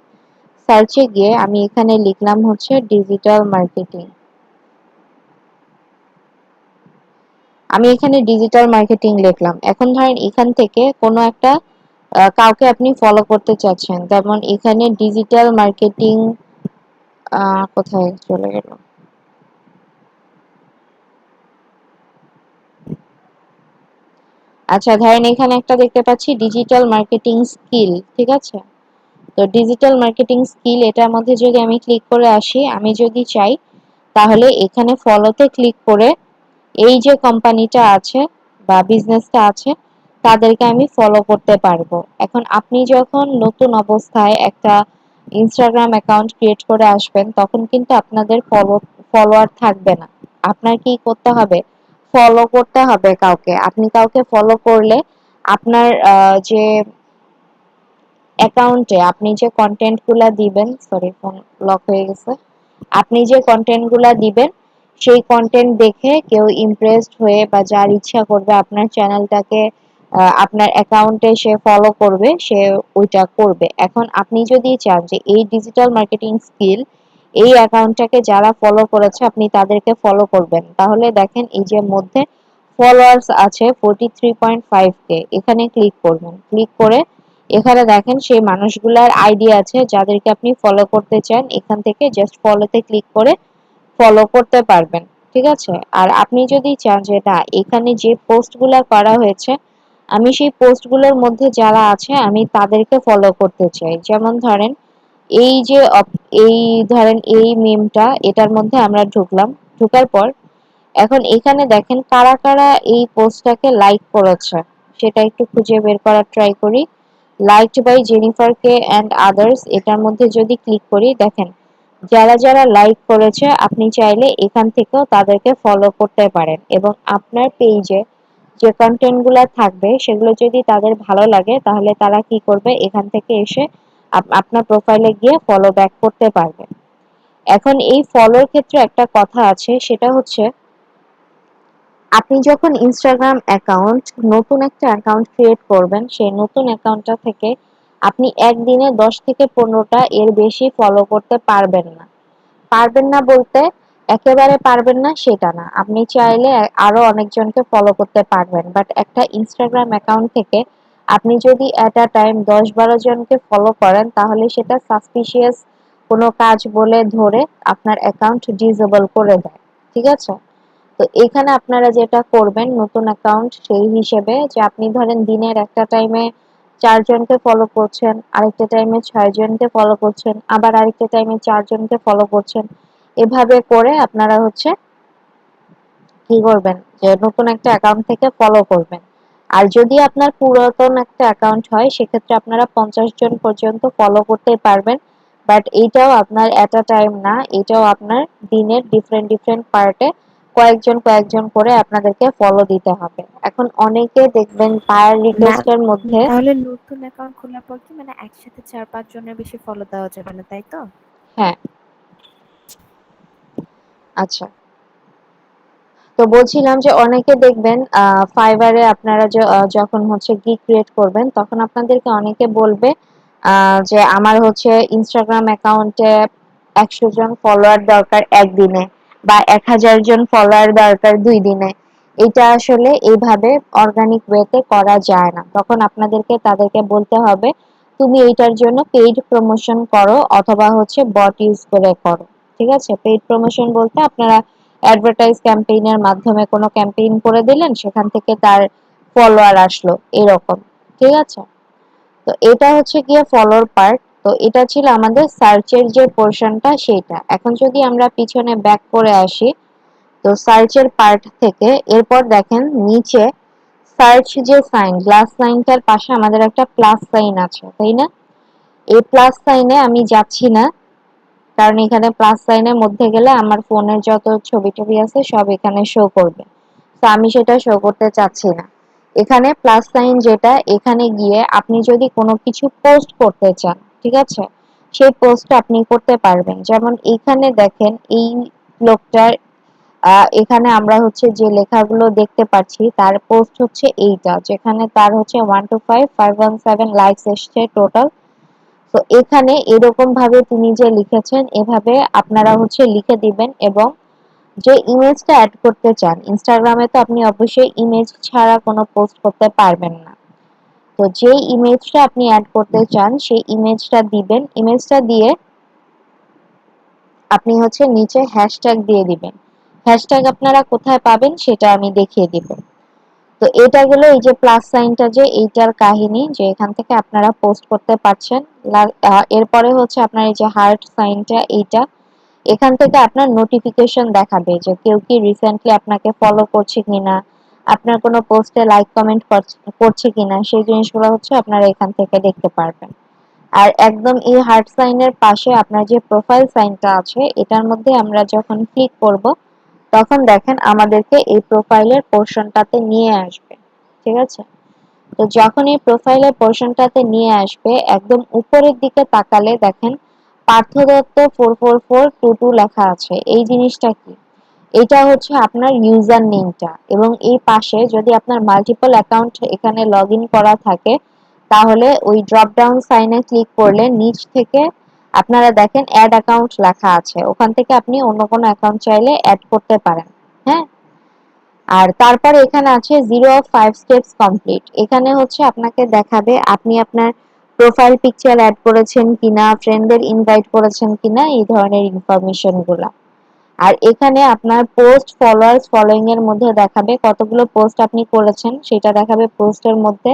সার্চে গিয়ে আমি এখানে লিখলাম হচ্ছে ডিজিটাল মার্কেটিং। আমি এখানে ডিজিটাল মার্কেটিং লিখলাম। এখন ধরেন এখান থেকে কোনো একটা কাউকে আপনি ফলো করতে চাচ্ছেন, যেমন এখানে ডিজিটাল মার্কেটিং কোথায় চলে গেল, আচ্ছা ধরেন এখানে একটা দেখতে পাচ্ছি ডিজিটাল মার্কেটিং স্কিল। ঠিক আছে? তো ডিজিটাল মার্কেটিং স্কিল এটার মধ্যে যদি আমি ক্লিক করে আসি, আমি যদি চাই তাহলে এখানে ফলোতে ক্লিক করে এই যে কোম্পানিটা আছে বা বিজনেসটা আছে তাদেরকে আমি ফলো করতে পারবো। এখন আপনি যখন নতুন অবস্থায় একটা ইনস্টাগ্রাম অ্যাকাউন্ট ক্রিয়েট করে আসবেন তখন কিন্তু আপনাদের ফলোয়ার থাকবে না। আপনার কি করতে হবে, ফলো করতে হবে কাউকে। আপনি কাউকে ফলো করলে আপনার যে অ্যাকাউন্টে আপনি যে কন্টেন্ট গুলা দিবেন, সরি ফোন লক হয়ে গেছে, আপনি যে কন্টেন্ট গুলা দিবেন সেই কন্টেন্ট দেখে কেউ ইমপ্রেসড হয়ে বা যার ইচ্ছা করবে আপনার চ্যানেলটাকে আপনার অ্যাকাউন্টে সে ফলো করবে, সে ওইটা করবে। এখন আপনি যদি চান যে এই ডিজিটাল মার্কেটিং স্কিল এই অ্যাকাউন্টটাকে যারা ফলো করেছে আপনি তাদেরকে ফলো করবেন, তাহলে দেখেন এই যে মধ্যে ফলোয়ার্স আছে 43.5K, এখানে ক্লিক করবেন। ক্লিক করে এখানে দেখেন সেই মানুষগুলার আইডি আছে যাদেরকে আপনি ফলো করতে চান, এখান থেকে জাস্ট ফলোতে ক্লিক করে ফলো করতে পারবেন। ঠিক আছে? আর আপনি যদি চান যে না এখানে যে পোস্টগুলা করা হয়েছে আমি সেই পোস্টগুলোর মধ্যে যারা আছে আমি তাদেরকে ফলো করতে চাই, যেমন ধরেন এই যে এই ধরেন এই মিমটা, এটার মধ্যে আমরা ঢুকলাম, ঢোকার পর এখন এখানে দেখেন কারা কারা এই পোস্টটাকে লাইক করেছে সেটা একটু খুঁজে বের করার ট্রাই করি। Liked by Jennifer K and others, এটার মধ্যে যদি ক্লিক করি দেখেন যারা যারা লাইক করেছে আপনি চাইলে এখান থেকেও তাদেরকে ফলো করতে পারেন, এবং আপনার পেজে যে কন্টেন্ট গুলা থাকবে সেগুলো যদি তাদের ভালো লাগে তাহলে তারা কি করবে, এখান থেকে এসে আপনার প্রোফাইলে গিয়ে ফলো ব্যাক করতে পারবে। এখন এই ফলোর ক্ষেত্রে একটা কথা আছে, সেটা হচ্ছে আপনি যখন ইনস্টাগ্রাম অ্যাকাউন্ট নতুন একটা অ্যাকাউন্ট ক্রিয়েট করবেন সেই নতুন অ্যাকাউন্টটা থেকে আপনি একদিনে 10 থেকে 15টা এর বেশি ফলো করতে পারবেন না। পারবেন না বলতে একেবারে পারবেন না সেটা না, আপনি চাইলে আরো অনেকজনকে ফলো করতে পারবেন, বাট একটা ইনস্টাগ্রাম অ্যাকাউন্ট থেকে আপনি যদি এট আ টাইম 10-12 জনকে ফলো করেন তাহলে সেটা সাসপিশিয়াস কোনো কাজ বলে ধরে আপনার অ্যাকাউন্ট ডিসেবল করে দেয়। ঠিক আছে? তো এখানে আপনারা যেটা করবেন নতুন অ্যাকাউন্ট সেই হিসেবে, যে আপনি ধরেন দিনের একটা টাইমে 4 জনকে ফলো করছেন, আরেকটা টাইমে 6 জনকে ফলো করছেন, আবার আরেকটা টাইমে 4 জনকে ফলো করছেন, এভাবে করে আপনারা হচ্ছে কি করবেন যে নতুন একটা অ্যাকাউন্ট থেকে ফলো করবেন। আর যদি আপনার পুরাতন একটা অ্যাকাউন্ট হয় সেক্ষেত্রে আপনারা 50 জন পর্যন্ত ফলো করতে পারবেন, বাট এইটাও আপনার এট আ টাইম না, এটাও আপনার দিনের ডিফারেন্ট ডিফারেন্ট পার্টে কয়েকজন কয়েকজন করে আপনাদেরকে ফলো দিতে হবে। এখন অনেকে দেখবেন বায়ার ম্যাম, রিকোয়েস্টের মধ্যে তাহলে নতুন অ্যাকাউন্ট খোলার পর কি মানে একসাথে 4-5 জনের বেশি ফলো দেওয়া যাবে না, তাই তো? হ্যাঁ, আচ্ছা, তো বলছিলাম যে অনেকে দেখবেন ফাইবারে আপনারা যখন হচ্ছে গিগ ক্রিয়েট করবেন তখন আপনাদেরকে অনেকে বলবে যে আমার হচ্ছে ইনস্টাগ্রাম অ্যাকাউন্টে 100 জন ফলোয়ার দরকার একদিনে, বা 1000 জন ফলোয়ার দরকার 2 দিনে। এটা আসলে এইভাবে অর্গানিক ওয়েতে করা যায় না। তখন আপনাদেরকে তাদেরকে বলতে হবে তুমি এইটার জন্য পেইড প্রমোশন করো অথবা হচ্ছে বট ইউজ করে করো। ঠিক আছে, পেইড প্রমোশন বলতে আপনারা অ্যাডভার্টাইজ ক্যাম্পেইনের মাধ্যমে কোনো ক্যাম্পেইন করে দিলেন, সেখান থেকে তার ফলোয়ার আসলো এরকম। ঠিক আছে, তো এটা হচ্ছে গিয়ে ফলোর পার্ট। তো এটা ছিল আমাদের সার্চের যে পোর্শনটা সেইটা। এখন যদি আমরা পিছনে ব্যাক করে আসি, তো সার্চের পার্ট থেকে এরপর দেখেন নিচে সার্চ যে সাইন, গ্লাস সাইনটার পাশে আমাদের একটা প্লাস সাইন আছে, তাই না? এই প্লাস সাইনে আমি যাচ্ছি না, কারণ এখানে প্লাস সাইনের মধ্যে গেলে আমার ফোনের যত ছবি টবি আছে সব এখানে শো করবে, তো আমি সেটা শো করতে চাচ্ছি না। এখানে প্লাস সাইন যেটা, এখানে গিয়ে আপনি যদি কোনো কিছু পোস্ট করতে চান, ঠিক আছে, সেই পোস্টটা আপনি করতে পারবেন। যেমন এখানে দেখেন এই লোকটার এখানে আমরা হচ্ছে যে লেখাগুলো দেখতে পাচ্ছি তার পোস্ট হচ্ছে এইটা, যেখানে তার হচ্ছে 125,517 লাইকস এসছে টোটাল। তো এখানে এরকম ভাবে তিনি যে লিখেছেন এভাবে আপনারা হচ্ছে লিখে দিবেন, এবং যে ইমেজটা অ্যাড করতে চান, ইনস্টাগ্রামে তো আপনি অবশ্যই ইমেজ ছাড়া কোনো পোস্ট করতে পারবেন না। তো যে ইমেজটা আপনি অ্যাড করতে চান সেই ইমেজটা দিবেন, ইমেজটা দিয়ে আপনি হচ্ছে নিচে হ্যাশট্যাগ দিয়ে দিবেন। হ্যাশট্যাগ আপনারা কোথায় পাবেন সেটা আমি দেখিয়ে দিব। তো এটা গেল এই যে প্লাস সাইনটা, যে এইটার কাহিনী, যে এখান থেকে আপনারা পোস্ট করতে পারছেন। এরপরে হচ্ছে আপনার এই যে হার্ট সাইনটা, এইটা এখান থেকে আপনার নোটিফিকেশন দেখাবে যে কেউ কি রিসেন্টলি আপনাকে ফলো করছে কিনা, আপনার কোনো পোস্টে লাইক কমেন্ট করছে কিনা, সেই জিনিসগুলো হচ্ছে আপনারা এখান থেকে দেখতে পারবেন। আর একদম এই হার্ট সাইনের পাশে আপনার যে প্রোফাইল সাইনটা আছে এটার মধ্যে আমরা যখন ক্লিক করব তখন দেখেন আমাদেরকে এই প্রোফাইলের পোর্শনটাতে নিয়ে আসবে। ঠিক আছে, তো যখন এই প্রোফাইলের পোর্শনটাতে নিয়ে আসবে একদম উপরের দিকে তাকালে দেখেন পার্থ দত্ত 44422 লেখা আছে। এই জিনিসটা কি? এটা হচ্ছে আপনার ইউজার নেমটা, এবং এই পাশে যদি আপনার মাল্টিপল অ্যাকাউন্ট এখানে লগ ইন করা থাকে তাহলে ওই ড্রপ ডাউন সাইনে ক্লিক করলে নিচ থেকে আপনারা দেখেন অ্যাড অ্যাকাউন্ট লেখা আছে, ওখান থেকে আপনি অন্য কোনো অ্যাকাউন্ট চাইলে অ্যাড করতে পারেন। হ্যাঁ, আর তারপরে এখানে আছে 0 of 5 steps কমপ্লিট। এখানে হচ্ছে আপনাকে দেখাবে আপনি আপনার প্রোফাইল পিকচার অ্যাড করেছেন কিনা, ফ্রেন্ডদের ইনভাইট করেছেন কিনা, এই ধরনের ইনফরমেশন গুলা। আর এখানে আপনার পোস্ট, ফলোয়ার্স, ফলোইং এর মধ্যে দেখাবে কতগুলো পোস্ট আপনি করেছেন, সেটা দেখাবে পোস্টের মধ্যে।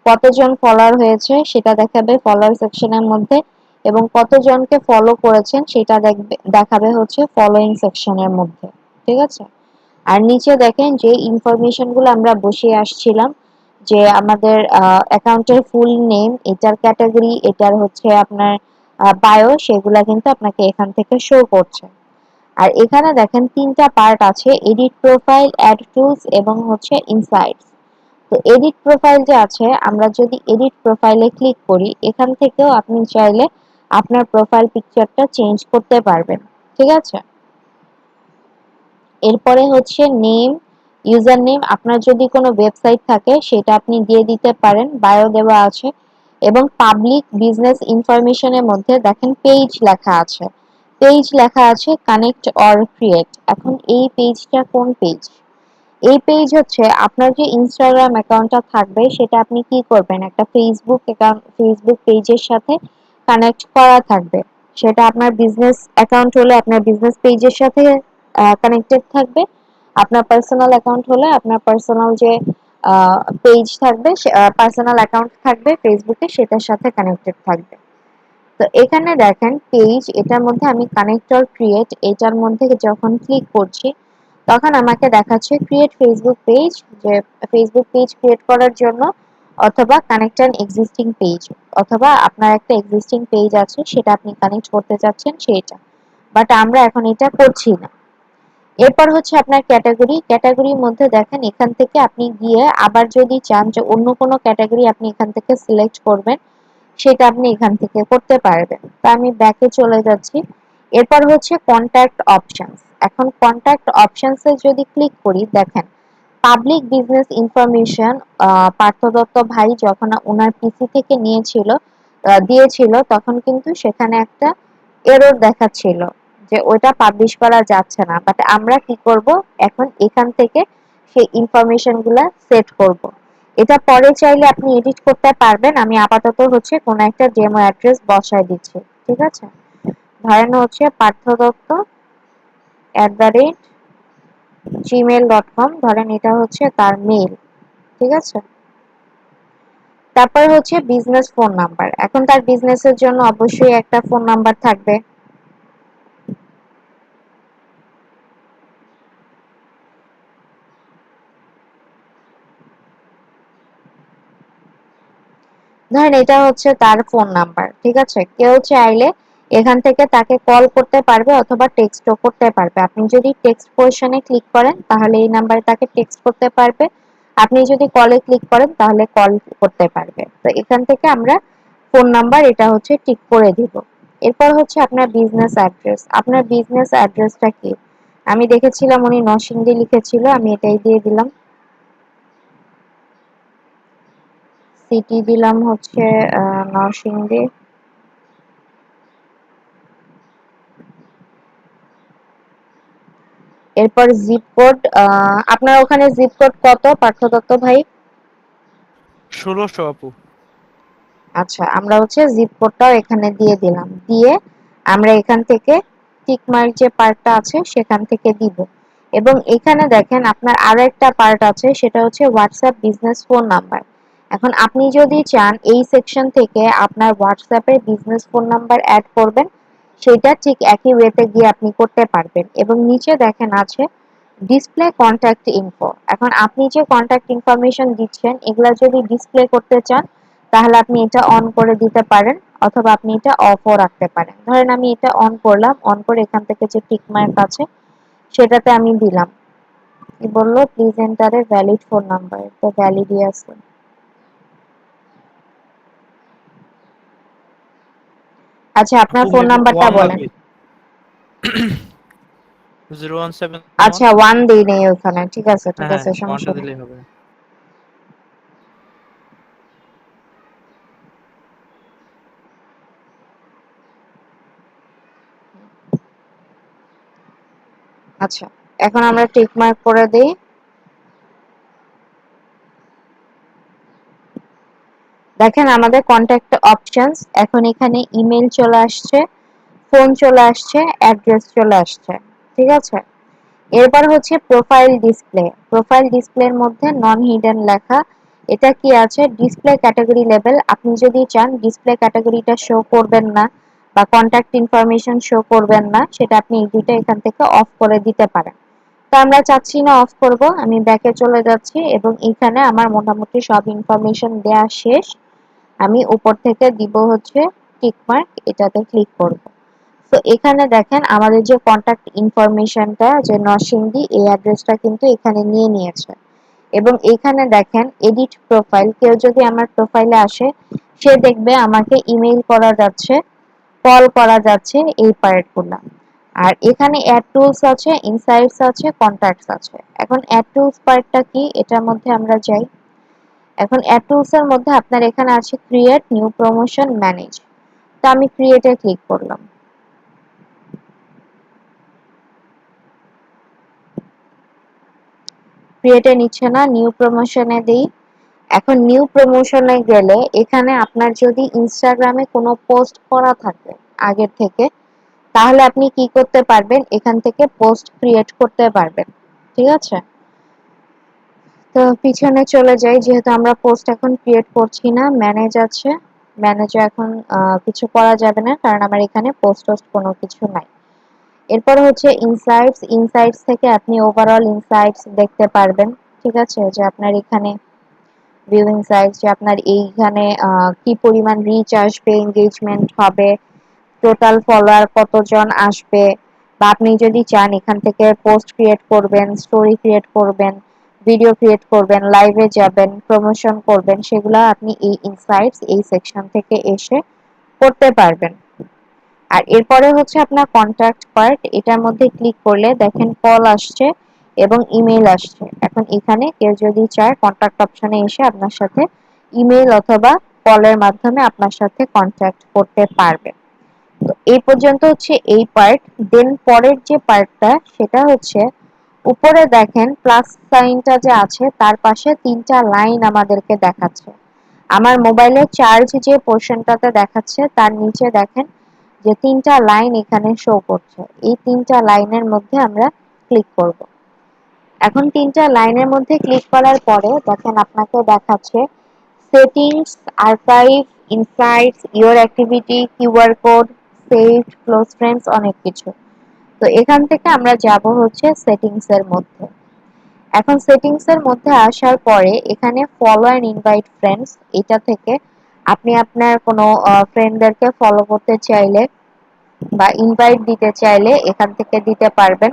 কতজন ফলোয়ার হয়েছে সেটা দেখাবে ফলোয়ার সেকশনের মধ্যে, এবং কতজনকে ফলো করেছেন সেটা দেখাবে হচ্ছে ফলোইং সেকশনের মধ্যে। ঠিক আছে, আর নিচে দেখেন যে ইনফরমেশন গুলো আমরা বসিয়ে আসছিলাম, যে আমাদের অ্যাকাউন্টের ফুল নেম, এটার ক্যাটাগরি, এটার হচ্ছে আপনার বায়ো, সেগুলা কিন্তু আপনাকে এখান থেকে শো করছে। আর এখানে দেখেন 3টা পার্ট আছে, এডিট প্রোফাইল, অ্যাড টুলস এবং হচ্ছে ইনসাইটস। তো এডিট প্রোফাইল যে আছে, আমরা যদি এডিট প্রোফাইলে ক্লিক করি এখান থেকেও আপনি চাইলে আপনার প্রোফাইল পিকচারটা চেঞ্জ করতে পারবেন। ঠিক আছে, এরপরে হচ্ছে নেম, ইউজার নেম, আপনার যদি কোনো ওয়েবসাইট থাকে সেটা আপনি দিয়ে দিতে পারেন, বায়ো দেওয়া আছে। এবং পাবলিক বিজনেস ইনফরমেশনের মধ্যে দেখেন পেজ লেখা আছে, পেজ লেখা আছে কানেক্ট অর ক্রিয়েট। এখন এই পেজটা কোন পেজ? এই পেজ হচ্ছে আপনার যে ইনস্টাগ্রাম অ্যাকাউন্টটা থাকবে সেটা আপনি কি করবেন, একটা ফেসবুক অ্যাকাউন্ট, ফেসবুক পেজের সাথে কানেক্ট করা থাকবে। সেটা আপনার বিজনেস অ্যাকাউন্ট হলে আপনার বিজনেস পেজের সাথে কানেক্টেড থাকবে, আপনার পার্সোনাল অ্যাকাউন্ট হলে আপনার পার্সোনাল যে পেজ থাকবে, পার্সোনাল অ্যাকাউন্ট থাকবে ফেসবুকে, সেটার সাথে কানেক্টেড থাকবে। তো এখানে দেখেন পেজ, এটার মধ্যে আমি কানেক্ট অর ক্রিয়েট, এটার মধ্যে যখন ক্লিক করছি তখন আমাকে দেখাচ্ছে ক্রিয়েট ফেসবুক পেজ, যে ফেসবুক পেজ ক্রিয়েট করার জন্য, অথবা কানেক্ট অ্যান এক্সিস্টিং পেজ, অথবা আপনার একটা এক্সিস্টিং পেজ আছে সেটা আপনি কানেক্ট করতে চাচ্ছেন সেটা। বাট আমরা এখন এটা করছি না। এরপর হচ্ছে আপনার ক্যাটাগরি। ক্যাটাগরির মধ্যে দেখেন এখান থেকে আপনি গিয়ে আবার যদি চান যে অন্য কোনো ক্যাটাগরি আপনি এখান থেকে সিলেক্ট করবেন, সেটা আপনি এখান থেকে করতে পারবেন। তো আমি ব্যাকে চলে যাচ্ছি। এরপর হচ্ছে কন্ট্যাক্ট অপশনস। এখন কন্ট্যাক্ট অপশনস এ যদি ক্লিক করি, দেখেন public business information Partha Dutta ভাই যখন ওনার পিসি থেকে দিয়েছিল, তখন কিন্তু সেখানে একটা এরর দেখাচ্ছিল যে ওটা পাবলিশ করা যাচ্ছে না। বাট আমরা কি করব, এখন এখান থেকে সেই ইনফরমেশন গুলা সেট করব। এটা পরে চাইলে আপনি এডিট করতে পারবেন। আমি আপাতত হচ্ছে কোন একটা ডেমো অ্যাড্রেস বসায় দিচ্ছি, ঠিক আছে? ধরেন হচ্ছে parthodotto@gmail.com, ধরেন এটা হচ্ছে তার মেইল, ঠিক আছে? তারপর হচ্ছে বিজনেস ফোন নাম্বার। এখন তার বিজনেসের জন্য অবশ্যই একটা ফোন নাম্বার থাকবে। ধরেন এটা হচ্ছে তার ফোন নাম্বার, ঠিক আছে? কেউ চাইলে এখান থেকে তাকে কল করতে পারবে অথবা টেক্সটও করতে পারবে। আপনি যদি টেক্সট পোর্শনে ক্লিক করেন তাহলে এই নাম্বারে তাকে টেক্সট করতে পারবে। আপনি যদি কলে ক্লিক করেন তাহলে কল করতে পারবে। তো এখান থেকে আমরা ফোন নাম্বার এটা হচ্ছে টিক করে দিব। এরপর হচ্ছে আপনার বিজনেস অ্যাড্রেস। আপনার বিজনেস অ্যাড্রেসটা কি? আমি দেখেছিলাম উনি নরসিংদী লিখেছিল, আমি এটাই দিয়ে দিলাম। সিটি দিলাম হচ্ছে নরসিংদী। এরপর জিপ কোড। আপনার ওখানে জিপ কোড কত পার্থ দত্ত ভাই? 1600 আপু। আচ্ছা, আমরা হচ্ছে জিপ কোডটাও এখানে দিয়ে দিলাম। দিয়ে আমরা এখান থেকে টিক মার্ক যে পার্টটা আছে সেখান থেকে দিব। এবং এখানে দেখেন আপনার আরো একটা পার্ট আছে, সেটা হচ্ছে হোয়াটসঅ্যাপ বিজনেস ফোন নাম্বার। এখন আপনি যদি চান এই সেকশন থেকে আপনার হোয়াটসঅ্যাপের বিজনেস ফোন নাম্বার অ্যাড করবেন, সেটা ঠিক একই ওয়েতে গিয়ে আপনি করতে পারবেন। এবং নিচে দেখেন আছে ডিসপ্লে কন্ট্যাক্ট ইনফো। এখন আপনি যে কন্ট্যাক্ট ইনফরমেশন দিচ্ছেন এগুলা যদি ডিসপ্লে করতে চান তাহলে আপনি এটা অন করে দিতে পারেন, অথবা আপনি এটা অফও রাখতে পারেন। ধরেন আমি এটা অন করলাম, অন করে এখান থেকে যে টিক মার্ক আছে সেটাতে আমি দিলাম। কি বললো, please enter a valid phone number, তো ভ্যালিডই আছে। আচ্ছা, আপনার আপু ফোন মেবি নাম্বারটা 1 বলেন। লাগবে। 0171। আচ্ছা, ওয়ান দেই নেই ওখানে, ঠিক আছে ঠিক হ্যাঁ, আছে, সমস্যা 1টা নেই। দিলেই হবে। আচ্ছা, এখন আমরা টিক মার্ক করে দিই। দেখেন আমাদের কন্ট্যাক্ট অপশনস এখন এখানে ইমেল চলে আসছে, ফোন চলে আসছে, অ্যাড্রেস চলে আসছে, ঠিক আছে? এরপর হচ্ছে প্রোফাইল ডিসপ্লে। প্রোফাইল ডিসপ্লের মধ্যে নন হিডেন লেখা। এটা কি আছে, ডিসপ্লে ক্যাটাগরি লেভেল। আপনি যদি চান ডিসপ্লে ক্যাটাগরিটা শো করবেন না বা কন্ট্যাক্ট ইনফরমেশন শো করবেন না, সেটা আপনি এই দুইটা এখান থেকে অফ করে দিতে পারেন। তো আমরা চাচ্ছি না অফ করব, আমি ব্যাকে চলে যাচ্ছি এবং এখানে আমার মোটামুটি সব ইনফরমেশন দেয়া শেষ। আমি উপর থেকে দিব হচ্ছে টিক মার্ক, এটাতে ক্লিক করব। তো এখানে দেখেন আমাদের যে কন্টাক্ট ইনফরমেশনটা যে নরসিংদী, এই অ্যাড্রেসটা কিন্তু এখানে নিয়ে নিয়েছে। এবং এখানে দেখেন এডিট প্রোফাইল। কেউ যদি আমার প্রোফাইলে আসে সে দেখবে আমাকে ইমেল করা যাচ্ছে, কল করা যাচ্ছে, এই পার্টগুলো। আর এখানে অ্যাড টুলস আছে, ইনসাইটস আছে, কন্টাক্টস আছে। এখন অ্যাড টুলস পার্টটা কি, এটার মধ্যে আমরা যাই। এখন অ্যাড টুলস এর মধ্যে আপনার এখানে আছে ক্রিয়েট, নিউ প্রমোশন, ম্যানেজ। তো আমি ক্রিয়েটে ক্লিক করলাম। ক্রিয়েটে নিচ্ছে না, নিউ প্রমোশনে দেই। এখন নিউ প্রমোশনে গেলে এখানে আপনার যদি ইনস্টাগ্রামে কোনো পোস্ট করা থাকে আগের থেকে, তাহলে আপনি কি করতে পারবেন, এখান থেকে পোস্ট ক্রিয়েট করতে পারবেন, ঠিক আছে? তো পিছনে চলে যাই, যেহেতু আমরা পোস্ট এখন ক্রিয়েট করছি না, ম্যানেজ আছে। ম্যানেজে এখন কিছু করা যাবে না কারণ আমার এখানে পোস্ট টোস্ট কোনো কিছু নাই। এরপর হচ্ছে ইনসাইটস। ইনসাইটস থেকে আপনি ওভারঅল ইনসাইটস দেখতে পারবেন। ঠিক আছে, যে আপনার এখানে ভিউ ইনসাইটস, যে আপনার এইখানে কি পরিমাণ রিচ আসবে, এঙ্গেজমেন্ট হবে, টোটাল ফলোয়ার কতজন আসবে, বা আপনি যদি চান এখান থেকে পোস্ট ক্রিয়েট করবেন, স্টোরি ক্রিয়েট করবেন, ভিডিও ক্রিয়েট করবেন, লাইভে যাবেন, প্রমোশন করবেন, সেগুলো আপনি এই ইনসাইটস এই সেকশন থেকে এসে করতে পারবেন। আর এরপরে হচ্ছে আপনার কন্ট্যাক্ট পার্ট। এটার মধ্যে ক্লিক করলে দেখেন কল আসছে এবং ইমেল আসছে। এখন এখানে কেউ যদি চায় কন্ট্যাক্ট অপশনে এসে আপনার সাথে ইমেল অথবা কলের মাধ্যমে আপনার সাথে কন্ট্যাক্ট করতে পারবে। তো এই পর্যন্ত হচ্ছে এই পার্ট। দেন পরের যে পার্টটা সেটা হচ্ছে উপরে দেখেন প্লাস সাইনটা যে আছে তার পাশে তিনটা লাইন আমাদেরকে দেখাচ্ছে। আমার মোবাইলের চার্জ যে পোর্শনটাতে দেখাচ্ছে তার নিচে দেখেন যে তিনটা লাইন এখানে শো করছে। এই তিনটা লাইনের মধ্যে আমরা ক্লিক করব। এখন তিনটা লাইনের মধ্যে ক্লিক করার পরে দেখেন আপনাকে দেখাচ্ছে settings, archive, insights, your activity, QR code, save, close friends, অনেক কিছু। তো এখান থেকে আমরা যাব হচ্ছে সেটিংস এর মধ্যে। এখন সেটিংস এর মধ্যে আসার পরে এখানে ফলো এন্ড ইনভাইট ফ্রেন্ডস, এটা থেকে আপনি আপনার কোনো ফ্রেন্ডদেরকে ফলো করতে চাইলে বা ইনভাইট দিতে চাইলে এখান থেকে দিতে পারবেন।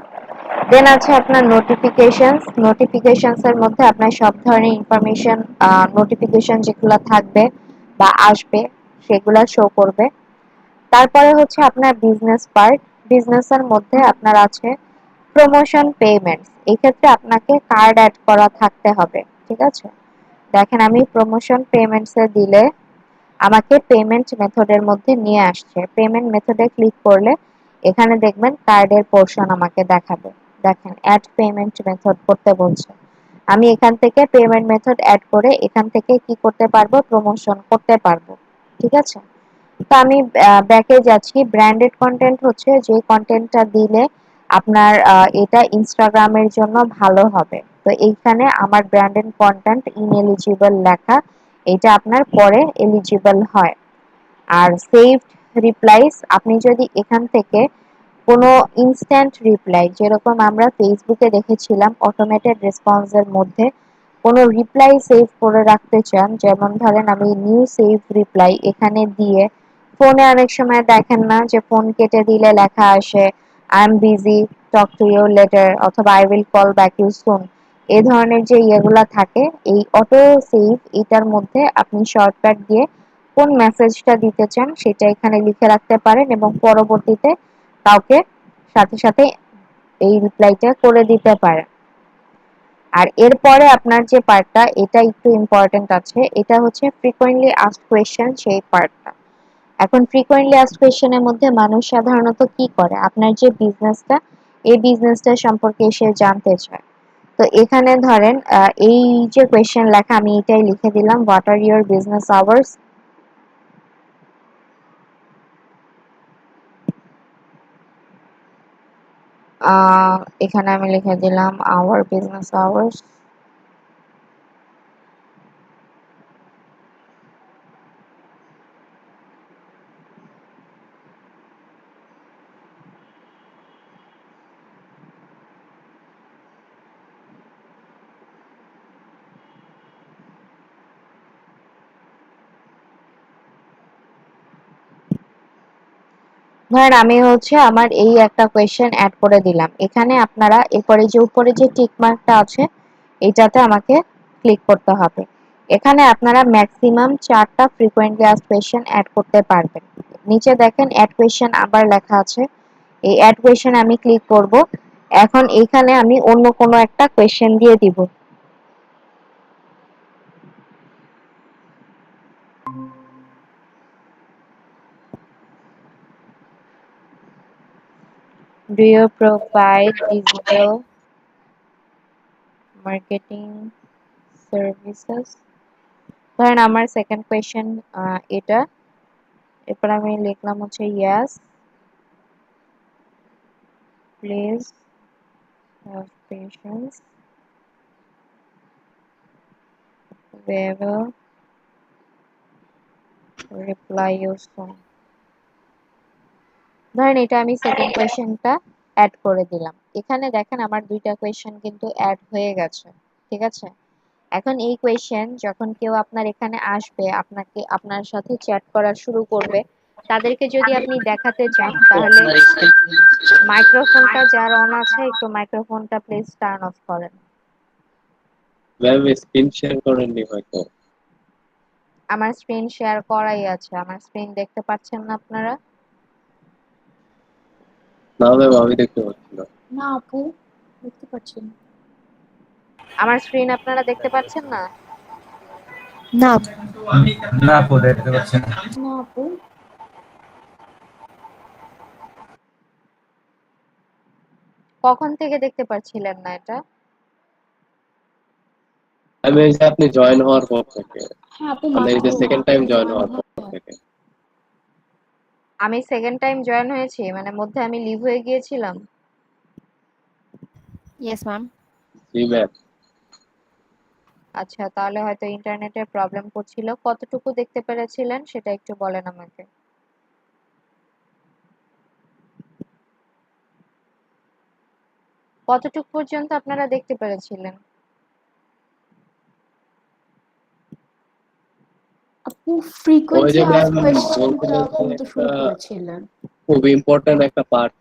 দেন আছে আপনার নোটিফিকেশনস। নোটিফিকেশনস এর মধ্যে আপনার সব ধরনের ইনফরমেশন, নোটিফিকেশন যেগুলো থাকবে বা আসবে সেগুলা শো করবে। তারপরে হচ্ছে আপনার বিজনেস পার্ট। বিজনেসের মধ্যে আপনার আছে প্রমোশন পেমেন্টস। এই ক্ষেত্রে আপনাকে কার্ড অ্যাড করা থাকতে হবে। ঠিক আছে, দেখেন আমি প্রমোশন পেমেন্টস এ দিলে আমাকে পেমেন্ট মেথডের মধ্যে নিয়ে আসছে। পেমেন্ট মেথডে ক্লিক করলে এখানে দেখবেন কার্ডের পোর্শন আমাকে দেখাবে। দেখেন অ্যাড পেমেন্ট মেথড করতে বলছে। আমি এখান থেকে পেমেন্ট মেথড অ্যাড করে এখান থেকে কি করতে পারবো, প্রমোশন করতে পারবো। ঠিক আছে, তো আমি ব্যাকে যাচ্ছি। ব্র্যান্ডেড কন্টেন্ট হচ্ছে যে কন্টেন্টটা দিলে আপনার এটা ইনস্টাগ্রামের জন্য ভালো হবে। তো এইখানে আমার ব্র্যান্ডেড কন্টেন্ট ইনএলিজিবল লেখা, এটা আপনার পরে এলিজিবল হয়। আর সেভড রিপ্লাইস, আপনি যদি এখান থেকে কোনো ইনস্ট্যান্ট রিপ্লাই, যেরকম আমরা ফেসবুকে দেখেছিলাম অটোমেটেড রেসপন্সের মধ্যে কোনো রিপ্লাই সেভ করে রাখতে চান, যেমন ধরেন আমি নিউ সেভ রিপ্লাই এখানে দিয়ে, ফোনে অনেক সময় দেখেন না যে ফোন কেটে দিলে লেখা আসে I am busy, talk to you later, অথবা I will call back you soon. এই ধরনের যে ইয়েগুলা থাকে, এই অটো সেভ এটার মধ্যে আপনি শর্টকাট দিয়ে কোন মেসেজটা দিতে চান সেটা এখানে লিখে রাখতে পারেন এবং পরবর্তীতে কাউকে সাথে সাথে এই রিপ্লাইটা করে দিতে পারেন। আর এরপরে আপনার যে পার্টটা এটা একটু ইম্পর্টেন্ট আছে, এটা হচ্ছে ফ্রিকোয়েন্টলি আস্কড কোয়েশ্চেন, সেই পার্টটা। এখন ফ্রিকোয়েন্টলি আস্কড কোয়েশ্চেনের মধ্যে মানুষ সাধারণত কি করে, আপনার যে বিজনেসটা এই বিজনেসটা সম্পর্কে সে জানতে চায়। তো এখানে ধরেন এই যে কোয়েশ্চেন লেখা, আমি এটাই লিখে দিলাম, what are your business hours. এখানে আমি লিখে দিলাম আওয়ার বিজনেস আওয়ার্স। ধরেন আমি হচ্ছে আমার এই একটা কোয়েশ্চেন অ্যাড করে দিলাম। এখানে আপনারা এরপরে যে উপরে যে টিক মার্কটা আছে এটাতে আমাকে ক্লিক করতে হবে। এখানে আপনারা ম্যাক্সিমাম 4টা ফ্রিকোয়েন্টলি আস্কড কোয়েশ্চেন অ্যাড করতে পারবেন। নিচে দেখেন অ্যাড কোয়েশ্চেন আবার লেখা আছে, এই অ্যাড কোয়েশ্চেন আমি ক্লিক করব। এখন এখানে আমি অন্য কোনো একটা কোয়েশ্চেন দিয়ে দিব। Do you provide digital marketing services? ধরেন আমার সেকেন্ড কোয়েশ্চেন এটা। এরপর আমি লিখলাম হচ্ছে yes, please have patience, we will reply you soon। ধরেন এটা আমি সেকেন্ড কোয়েশ্চেনটা অ্যাড করে দিলাম। এখানে দেখেন আমার দুইটা কোয়েশ্চেন কিন্তু অ্যাড হয়ে গেছে, ঠিক আছে। এখন এই কোয়েশ্চেন যখন কেউ আপনার এখানে আসবে, আপনার সাথে চ্যাট করা শুরু করবে, তাদেরকে যদি আপনি দেখাতে চান তাহলে মাইক্রোফোনটা যার অন আছে একটু মাইক্রোফোনটা প্লিজ টার্ন অফ করেন। ম্যাম স্ক্রিন শেয়ার করেননি হয়তো। আমার স্ক্রিন শেয়ার করাই আছে, আমার স্ক্রিন দেখতে পাচ্ছেন না আপনারা? না ম্যাম আমি দেখতে পাচ্ছি না। না আপু, দেখতে পাচ্ছি না। আমার স্ক্রিন আপনারা দেখতে পাচ্ছেন না? না না আপু দেখতে পাচ্ছি না। না আপু, কখন থেকে দেখতে পাচ্ছিলেন না এটা? আমি এই যে আপনি জয়েন হওয়ার পর থেকে, হ্যাঁ আপু, মানে এই যে মাত্র সেকেন্ড টাইম জয়েন join হওয়ার হওয়ার পর পর। থেকে। আমি সেকেন্ড টাইম জয়েন হয়েছি মানে মধ্যে আমি লিভ হয়ে গিয়েছিলাম? Yes ma'am. জি ম্যাম। আচ্ছা, তাহলে হয়তো ইন্টারনেটের প্রবলেম করছিল। কতটুকু দেখতে পেরেছিলেন সেটা একটু বলেন আমাকে। কতটুকু পর্যন্ত আপনারা দেখতে পেরেছিলেন? আপু ওই ফ্রিকোয়েন্টলি যে ম্যাম আস্ক কোয়েশ্চেনটা বলছিলেন যে পর্যন্ত একটা শুরু করেছিলেন। খুব ইম্পর্টেন্ট একটা পার্ট।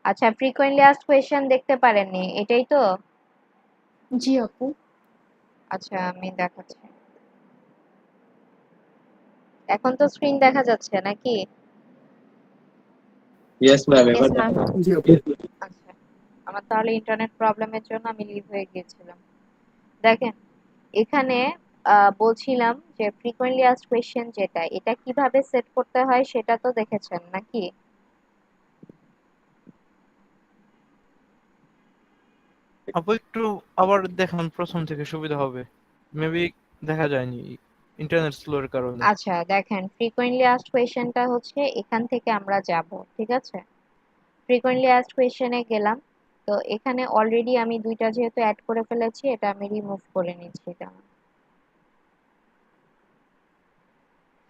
আচ্ছা, ফ্রিকোয়েন্টলি আস্কড কোয়েশ্চেন দেখতে পারেননি, এটাই তো? জি আপু। আচ্ছা, আমি দেখাচ্ছি। এখন তো স্ক্রিন দেখা যাচ্ছে নাকি? ইয়েস ম্যাম ইয়েস এবার ম্যাম। দেখা জি যাচ্ছে। আপু। আচ্ছা, আমার তাহলে ইন্টারনেট প্রবলেমের জন্য আমি লিভ হয়ে গিয়েছিলাম। দেখেন, এখানে বলছিলাম যে ফ্রিকোয়েন্টলি আস্কড কোয়েশ্চেন যেটা, এটা কিভাবে সেট করতে হয় সেটা তো দেখেছেন নাকি? আপু একটু আবার দেখান প্রথম থেকে সুবিধা হবে। মেবি দেখা যায়নি ইন্টারনেট স্লোর কারণে। আচ্ছা, দেখেন ফ্রিকোয়েন্টলি আস্কড কোয়েশ্চেনটা হচ্ছে এখান থেকে আমরা যাব, ঠিক আছে। ফ্রিকোয়েন্টলি আস্কড কোয়েশ্চেনে গেলাম। তো এখানে অলরেডি আমি দুইটা যেহেতু অ্যাড করে ফেলেছি, এটা আমি রিমুভ করে নিচ্ছি। এটা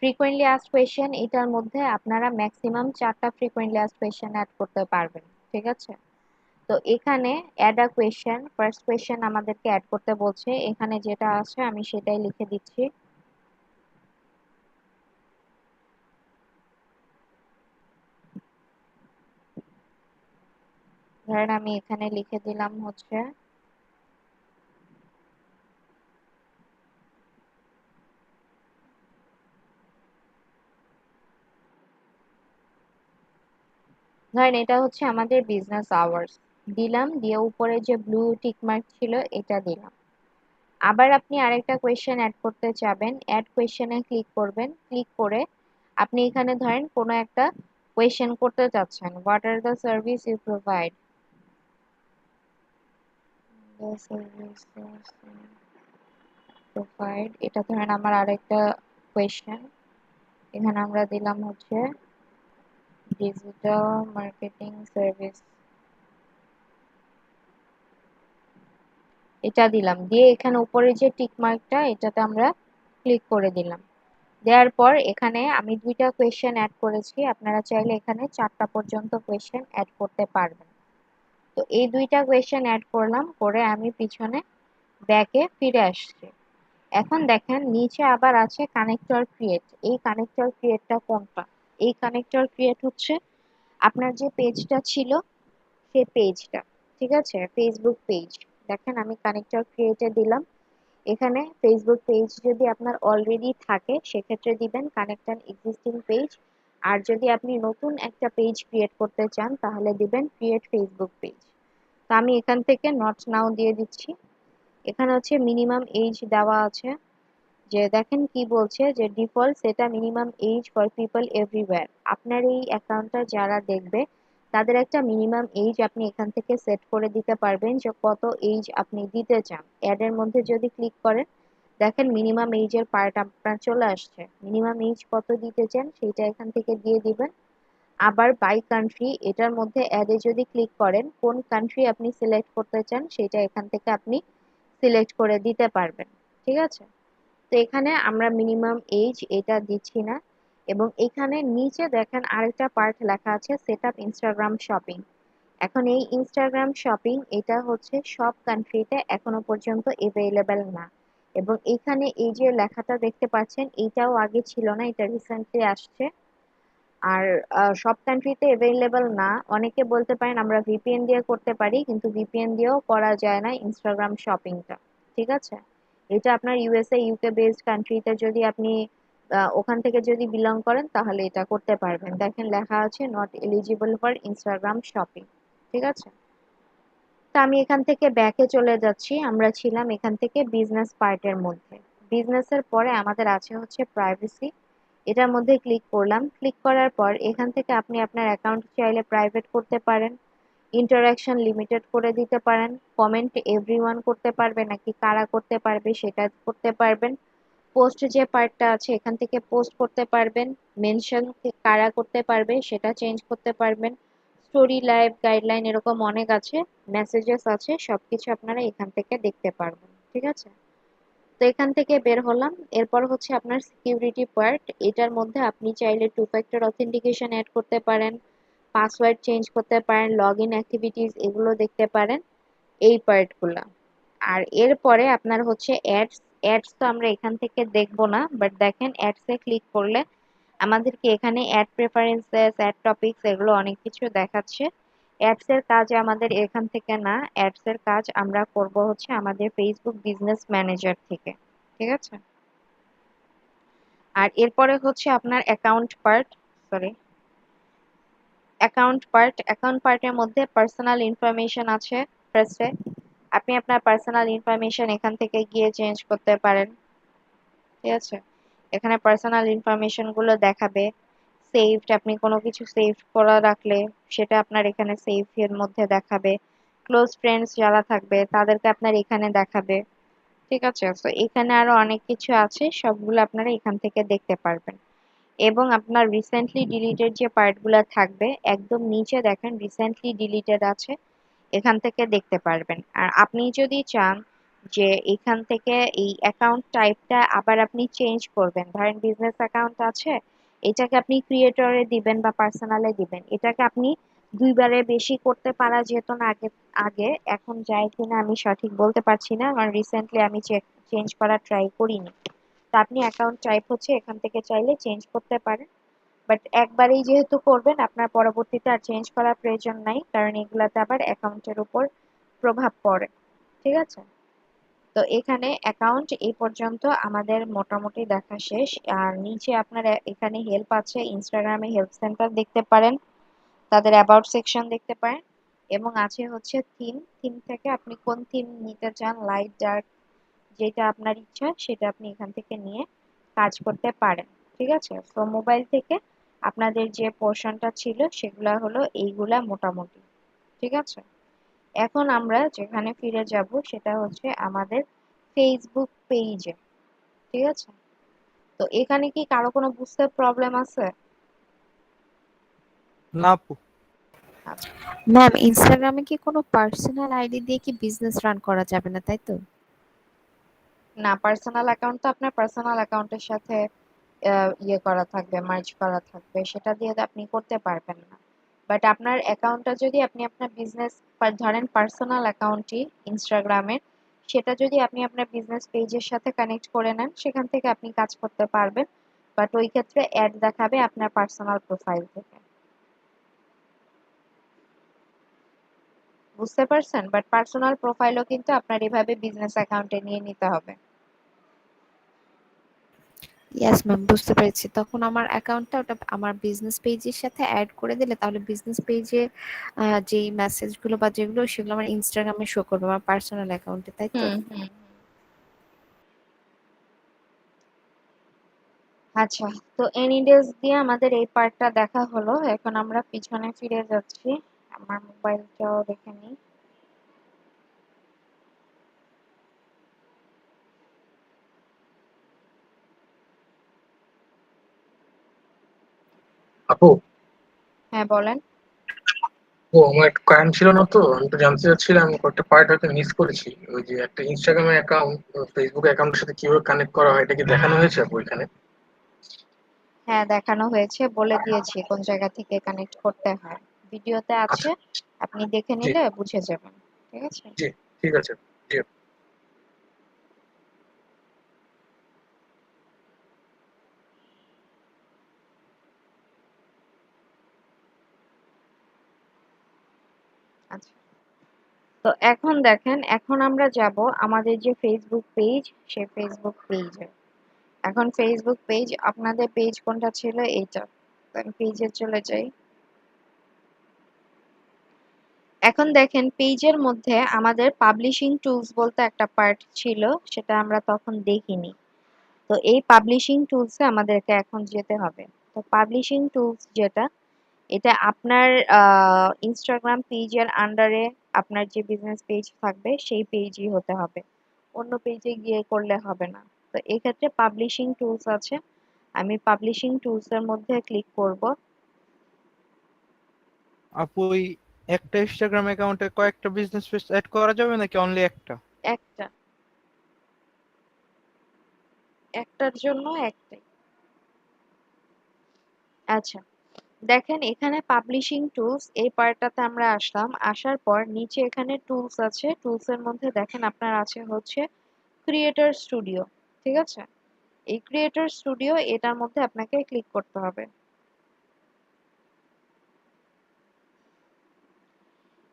ফ্রিকোয়েন্টলি আস্কড কোয়েশ্চেন, এটার মধ্যে আপনারা ম্যাক্সিমাম 4টা ফ্রিকোয়েন্টলি আস্কড কোয়েশ্চেন অ্যাড করতে পারবেন, ঠিক আছে। তো এখানে add a question, first question আমাদেরকে অ্যাড করতে বলছে। এখানে যেটা আছে আমি সেটাই লিখে দিচ্ছি। ধরেন আমি এখানে লিখে দিলাম হচ্ছে ধরেন এটা হচ্ছে আমাদের বিজনেস আওয়ার্স দিলাম, দিয়ে উপরে যে ব্লু টিক মার্ক ছিল এটা দিলাম। আবার আপনি আরেকটা কোয়েশ্চেন অ্যাড করতে চাবেন, অ্যাড কোয়েশ্চেনে ক্লিক করবেন। ক্লিক করে আপনি এখানে ধরেন কোনো একটা কোয়েশ্চেন করতে চাচ্ছেন, what are the service you provide, the services provide, এটা ধরেন আমার আরেকটা কোয়েশ্চেন। এখানে আমরা দিলাম হচ্ছে ডিজিটাল মার্কেটিং সার্ভিস, এটা দিলাম। দিয়ে এখানে উপরে যে টিক মার্কটা এটাতে আমরা ক্লিক করে দিলাম। দেওয়ার পর এখানে আমি দুইটা কোয়েশ্চেন অ্যাড করেছি, আপনারা চাইলে এখানে 4টা পর্যন্ত কোয়েশ্চেন অ্যাড করতে পারবেন। তো এই দুইটা কোয়েশ্চেন অ্যাড করলাম, করে আমি পিছনে ব্যাকে ফিরে আসছি। এখন দেখেন নিচে আবার আছে কানেক্টর ক্রিয়েট। এই কানেক্টর ক্রিয়েটটা কোনটা? এই কানেক্টর ক্রিয়েট হচ্ছে আপনার যে পেজটা ছিল সেই পেজটা, ঠিক আছে, ফেসবুক পেজ। দেখেন আমি কানেক্টর ক্রিয়েটে দিলাম। এখানে ফেসবুক পেজ যদি আপনার অলরেডি থাকে সেক্ষেত্রে দিবেন কানেক্ট অ্যান এক্সিস্টিং পেজ। আর যদি আপনি নতুন একটা পেজ ক্রিয়েট করতে চান তাহলে দিবেন ক্রিয়েট ফেসবুক পেজ। তো আমি এখান থেকে নট নাও দিয়ে দিচ্ছি। এখানে হচ্ছে মিনিমাম এজ দেওয়া আছে, যে দেখেন কি বলছে যে ডিফল্ট সেটা minimum age for people everywhere. আপনার এই অ্যাকাউন্টটা যারা দেখবে তাদের একটা মিনিমাম এজ আপনি এখান থেকে সেট করে দিতে পারবেন যে কত এজ আপনি দিতে চান। অ্যাড এর মধ্যে যদি ক্লিক করেন দেখেন মিনিমাম এজের পার্ট আপনার চলে আসছে। মিনিমাম এজ কত দিতে চান সেটা এখান থেকে দিয়ে দিবেন। আবার বাই কান্ট্রি, এটার মধ্যে অ্যাডে যদি ক্লিক করেন কোন কান্ট্রি আপনি সিলেক্ট করতে চান সেটা এখান থেকে আপনি সিলেক্ট করে দিতে পারবেন, ঠিক আছে। তো এখানে আমরা মিনিমাম এজ এটা দিচ্ছি না। এবং এখানে নিচে দেখেন আরেকটা পার্ট লেখা আছে সেট আপ ইনস্টাগ্রাম শপিং। এখন এই ইনস্টাগ্রাম শপিং এটা হচ্ছে সব কান্ট্রিতে এখনো পর্যন্ত এভেইলেবল না। এবং এখানে এই যে লেখাটা দেখতে পাচ্ছেন এইটাও আগে ছিল না, এটা রিসেন্টলি আসছে। আর সব কান্ট্রিতে এভেইলেবল না। অনেকে বলতে পারেন আমরা ভিপিএন দিয়ে করতে পারি, কিন্তু ভিপিএন দিয়েও করা যায় না ইনস্টাগ্রাম শপিংটা। ঠিক আছে, এটা আপনার ইউএসএ ইউকে বেসড কান্ট্রিতে যদি আপনি ওখান থেকে যদি বিলং করেন তাহলে এটা করতে পারবেন। দেখেন লেখা আছে not eligible for Instagram shopping. ঠিক আছে, তো আমি এখান থেকে ব্যাকে চলে যাচ্ছি। আমরা ছিলাম এখান থেকে বিজনেস পার্টের মধ্যে। বিজনেসের পরে আমাদের আছে হচ্ছে প্রাইভেসি। এটার মধ্যে ক্লিক করলাম। ক্লিক করার পর এখান থেকে আপনি আপনার অ্যাকাউন্ট চাইলে প্রাইভেট করতে পারেন, ইন্টারাকশন লিমিটেড করে দিতে পারেন, কমেন্ট এভরিওয়ান করতে পারবে নাকি কারা করতে পারবে সেটা করতে পারবেন। পোস্ট যে পার্টটা আছে এখান থেকে পোস্ট করতে পারবেন, মেনশন কারা করতে পারবে সেটা চেঞ্জ করতে পারবেন। স্টোরি, লাইভ, গাইডলাইন এরকম অনেক আছে, মেসেজেস আছে, সবকিছু আপনারা এখান থেকে দেখতে পারবেন। ঠিক আছে, তো এখান থেকে বের হলাম। এরপর হচ্ছে আপনার সিকিউরিটি পার্ট। এটার মধ্যে আপনি চাইলে টু ফ্যাক্টর অথেন্টিকেশন অ্যাড করতে পারেন, পাসওয়ার্ড চেঞ্জ করতে পারেন, লগ ইন অ্যাক্টিভিটিস এগুলো দেখতে পারেন, এই পার্টগুলা। আর এরপরে আপনার হচ্ছে অ্যাডস। অ্যাডস তো আমরা এখান থেকে দেখবো না, বাট দেখেন অ্যাডসে ক্লিক করলে আমাদেরকে এখানে অ্যাড প্রেফারেন্সেস, অ্যাড টপিকস এগুলো অনেক কিছু দেখাচ্ছে। অ্যাডস এর কাজ আমাদের এখান থেকে না, অ্যাডস এর কাজ আমরা করব হচ্ছে আমাদের ফেসবুক বিজনেস ম্যানেজার থেকে। ঠিক আছে, আর এরপরে হচ্ছে আপনার অ্যাকাউন্ট পার্ট। সরি, অ্যাকাউন্ট পার্টের মধ্যে পার্সোনাল ইনফরমেশন আছে। ফার্স্টে আপনি আপনার পার্সোনাল ইনফরমেশন এখান থেকে গিয়ে চেঞ্জ করতে পারেন। ঠিক আছে, এখানে পার্সোনাল ইনফরমেশন গুলো দেখাবে। সেভড, আপনি কোনো কিছু সেভ করা রাখলে সেটা আপনার এখানে সেভ এর মধ্যে দেখাবে। ক্লোজ ফ্রেন্ডস যারা থাকবে তাদেরকে আপনার এখানে দেখাবে। ঠিক আছে, তো এখানে আরো অনেক কিছু আছে, সবগুলো আপনারা এখান থেকে দেখতে পারবেন। এবং আপনার রিসেন্টলি ডিলিটেড যে পার্টগুলো থাকবে একদম নিচে দেখেন রিসেন্টলি ডিলিটেড আছে, এখান থেকে দেখতে পারবেন। আর আপনি যদি চান যে এখান থেকে এই অ্যাকাউন্ট টাইপটা আবার আপনি চেঞ্জ করবেন, ধরেন বিজনেস অ্যাকাউন্ট আছে, এটাকে আপনি ক্রিয়েটরে দিবেন বা পার্সোনালে দিবেন, এটাকে আপনি দুইবারের বেশি করতে পারা যেত না আগে। আগে এখন যায় কিনা আমি সঠিক বলতে পারছি না, কারণ রিসেন্টলি আমি চেঞ্জ করার ট্রাই করিনি। তো আপনি অ্যাকাউন্ট টাইপ হচ্ছে এখান থেকে চাইলে চেঞ্জ করতে পারেন, বাট একবারেই যেহেতু করবেন আপনার পরবর্তীতে আর চেঞ্জ করার প্রয়োজন নাই, কারণ এগুলাতে আবার অ্যাকাউন্টের উপর প্রভাব পড়ে। ঠিক আছে, তো এখানে অ্যাকাউন্ট এই পর্যন্ত আমাদের মোটামুটি দেখা শেষ। আর নিচে আপনার এখানে হেল্প আছে, ইনস্টাগ্রামে হেল্প সেন্টার দেখতে পারেন, তাদের অ্যাবাউট সেকশন দেখতে পারেন, এবং আছে হচ্ছে থিম। থিম থেকে আপনি কোন থিম নিতে চান, লাইট, ডার্ক, যেটা আপনার ইচ্ছা সেটা আপনি এখান থেকে নিয়ে কাজ করতে পারেন। ঠিক আছে, তো মোবাইল থেকে আপনাদের যে পোর্শনটা ছিল সেগুলা হলো এইগুলা মোটামুটি। ঠিক আছে, এখন আমরা যেখানে ফিরে যাব সেটা হচ্ছে আমাদের ফেসবুক পেজে। ঠিক আছে, তো এখানে কি কারো কোনো বুঝতে প্রবলেম আছে? না আপু। আচ্ছা, ম্যাম, ইনস্টাগ্রামে কি কোনো পার্সোনাল আইডি দিয়ে কি বিজনেস রান করা যাবে না, তাই তো? না, পার্সোনাল অ্যাকাউন্ট তো আপনার পার্সোনাল অ্যাকাউন্টের সাথে ইয়ে করা থাকবে, মার্জ করা থাকবে, সেটা দিয়ে তো আপনি করতে পারবেন না। বাট আপনার অ্যাকাউন্টটা যদি আপনি আপনার বিজনেস, ধরেন পার্সোনাল অ্যাকাউন্টই ইনস্টাগ্রামের, সেটা যদি আপনি আপনার বিজনেস পেজের সাথে কানেক্ট করে নেন সেখান থেকে আপনি কাজ করতে পারবেন, বাট ওই ক্ষেত্রে অ্যাড দেখাবে আপনার পার্সোনাল প্রোফাইল থেকে। বুঝতে পারছেন? বাট পার্সোনাল প্রোফাইলও কিন্তু আপনার এভাবে বিজনেস অ্যাকাউন্টে নিয়ে নিতে হবে। ইয়েস ম্যাম, বুঝতে পেরেছি। তখন আমার অ্যাকাউন্টটা ওটা আমার বিজনেস পেজের সাথে অ্যাড করে দিলে তাহলে বিজনেস পেজে যেই মেসেজগুলো বা যেগুলো সেগুলো আমার ইনস্টাগ্রামে শো করবে আমার পার্সোনাল অ্যাকাউন্টে, তাই তো? হুম হুম। আচ্ছা, তো এনিডেজ দিয়ে আমাদের এই পার্টটা দেখা হলো। এখন আমরা পিছনে ফিরে যাচ্ছি, আমার মোবাইলটাও দেখে নিই। আপু, হ্যাঁ বলেন। আমার একটু কারেন্ট ছিল না, তো আমি তো জানতে চাচ্ছিলাম কয়েকটা পার্ট হয়তো মিস করেছি। ওই যে একটা ইনস্টাগ্রামের অ্যাকাউন্ট ফেসবুক অ্যাকাউন্টের সাথে কিভাবে কানেক্ট করা হয় এটা কি দেখানো হয়েছে আপু এখানে? হ্যাঁ, দেখানো হয়েছে, বলে দিয়েছি কোন জায়গা থেকে কানেক্ট করতে হয়। ভিডিওতে আচ্ছা, আছে, আপনি দেখে জি, নিলে বুঝে যাবেন। ঠিক আছে? জি, ঠিক আছে। জি, আচ্ছা। তো এখন দেখেন, এখন আমরা যাব আমাদের যে ফেসবুক পেজ, সেই ফেসবুক পেজে। এখন ফেসবুক পেজ, আপনাদের পেজ কোনটা ছিল? এইটা। তো আমি পেজে চলে যাই। এখন দেখেন পেজের মধ্যে আমাদের পাবলিশিং টুলস বলতে একটা পার্ট ছিল, সেটা আমরা তখন দেখিনি। তো এই পাবলিশিং টুলসে আমাদেরকে এখন যেতে হবে। তো পাবলিশিং টুলস যেটা, এটা আপনার ইনস্টাগ্রাম পেজের আন্ডারে আপনার যে বিজনেস পেজ থাকবে সেই পেজই হতে হবে, অন্য পেজে গিয়ে করলে হবে না। তো এই ক্ষেত্রে পাবলিশিং টুলস আছে, আমি পাবলিশিং টুলস এর মধ্যে ক্লিক করব। আপু ওই একটা ইনস্টাগ্রাম অ্যাকাউন্টে কয়েকটা বিজনেস পেজ অ্যাড করা যাবে নাকি অনলি একটা? একটা, একটার জন্য একটাই। আচ্ছা, দেখেন এখানে পাবলিশিং টুলস এই পার্টটাতে আমরা আসলাম, আসার পর নিচে এখানে টুলস আছে, টুলস এর মধ্যে দেখেন আপনার আছে হচ্ছে ক্রিয়েটর স্টুডিও। ঠিক আছে? এই ক্রিয়েটর স্টুডিও, এটার মধ্যে আপনাকে ক্লিক করতে হবে।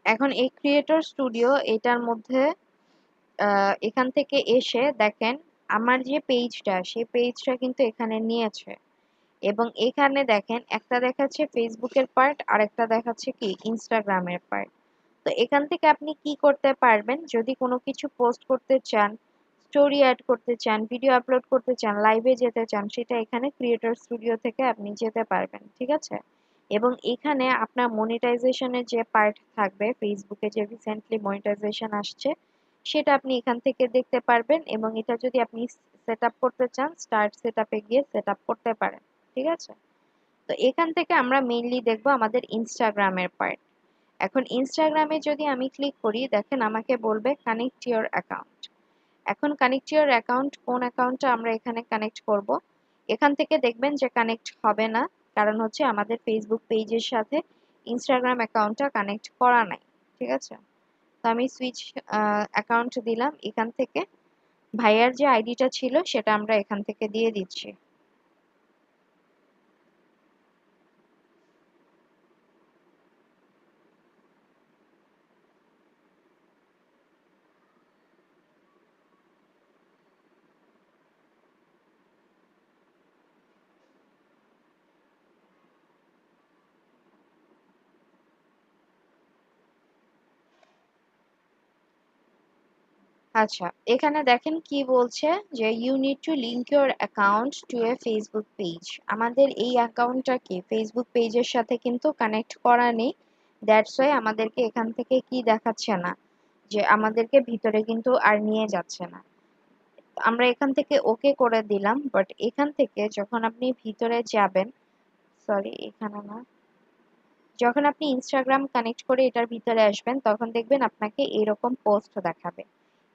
এখন এই ক্রিয়েটর স্টুডিও এটার মধ্যে এখান থেকে এসে দেখেন আমার যে পেজটা, সেই পেজটা কিন্তু এখানে নিয়েছে, এবং এখানে দেখেন একটা দেখাচ্ছে ফেসবুকের পার্ট আর একটা দেখাচ্ছে কি ইনস্টাগ্রামের পার্ট। তো এখান থেকে আপনি কি করতে পারবেন, যদি কোনো কিছু পোস্ট করতে চান, স্টোরি অ্যাড করতে চান, ভিডিও আপলোড করতে চান, লাইভে যেতে চান, সেটা এখানে ক্রিয়েটর স্টুডিও থেকে আপনি যেতে পারবেন। ঠিক আছে? এবং এখানে আপনার মনিটাইজেশনের যে পার্ট থাকবে, ফেসবুকে যে রিসেন্টলি মনিটাইজেশন আসছে, সেটা আপনি এখান থেকে দেখতে পারবেন, এবং এটা যদি আপনি সেট আপ করতে চান, স্টার্ট সেট আপে গিয়ে সেট আপ করতে পারেন। ঠিক আছে? তো এখান থেকে আমরা মেইনলি দেখব আমাদের ইনস্টাগ্রামের পার্ট। এখন ইনস্টাগ্রামে যদি আমি ক্লিক করি, দেখেন আমাকে বলবে কানেক্ট ইওর অ্যাকাউন্ট। এখন কানেক্ট ইওর অ্যাকাউন্ট, কোন অ্যাকাউন্টটা আমরা এখানে কানেক্ট করব? এখান থেকে দেখবেন যে কানেক্ট হবে না, কারণ হচ্ছে আমাদের ফেসবুক পেজের সাথে ইনস্টাগ্রাম অ্যাকাউন্টটা কানেক্ট করা নাই। ঠিক আছে? তো আমি সুইচ অ্যাকাউন্ট দিলাম, এখান থেকে ভাইয়ার যে আইডিটা ছিল সেটা আমরা এখান থেকে দিয়ে দিচ্ছি। আচ্ছা, এখানে দেখেন কি বলছে, যে you need to link your account to a Facebook page. আমাদের এই অ্যাকাউন্টটাকে ফেসবুক পেজের সাথে কিন্তু কানেক্ট করা নেই, দ্যাটস ওয়াই আমাদেরকে এখান থেকে কি দেখাচ্ছে না, যে আমাদেরকে ভিতরে কিন্তু আর নিয়ে যাচ্ছে না। আমরা এখান থেকে ওকে করে দিলাম, বাট এখান থেকে যখন আপনি ভিতরে যাবেন, সরি এখানে না, যখন আপনি ইনস্টাগ্রাম কানেক্ট করে এটার ভিতরে আসবেন, তখন দেখবেন আপনাকে এরকম পোস্ট দেখাবে।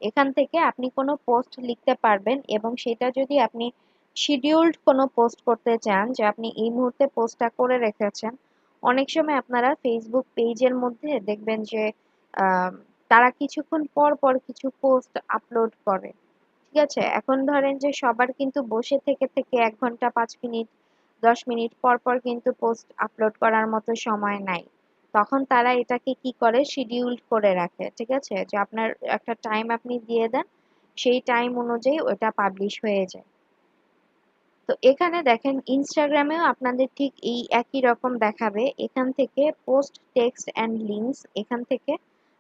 এখান থেকে আপনি কোনো পোস্ট লিখতে পারবেন, এবং সেটা যদি আপনি শিডিউলড কোনো পোস্ট করতে চান, যে আপনি এই মুহূর্তে পোস্টটা করে রেখেছেন। অনেক সময় আপনারা ফেসবুক পেজের মধ্যে দেখবেন যে আহ, তারা কিছুক্ষণ পর পর কিছু পোস্ট আপলোড করে। ঠিক আছে? এখন ধরেন যে সবার কিন্তু বসে থেকে থেকে 1 ঘন্টা 5 মিনিট 10 মিনিট পর পর কিন্তু পোস্ট আপলোড করার মতো সময় নাই। তখন তারা এটাকে কি করে, শিডিউল করে রাখে। ঠিক আছে? যে আপনার একটা টাইম আপনি দিয়ে দেন, সেই টাইম অনুযায়ী ওটা পাবলিশ হয়ে যায়। তো এখানে দেখেন ইনস্টাগ্রামেও আপনাদের ঠিক এই একই রকম দেখাবে। এখান থেকে পোস্ট টেক্সট অ্যান্ড লিঙ্কস, এখান থেকে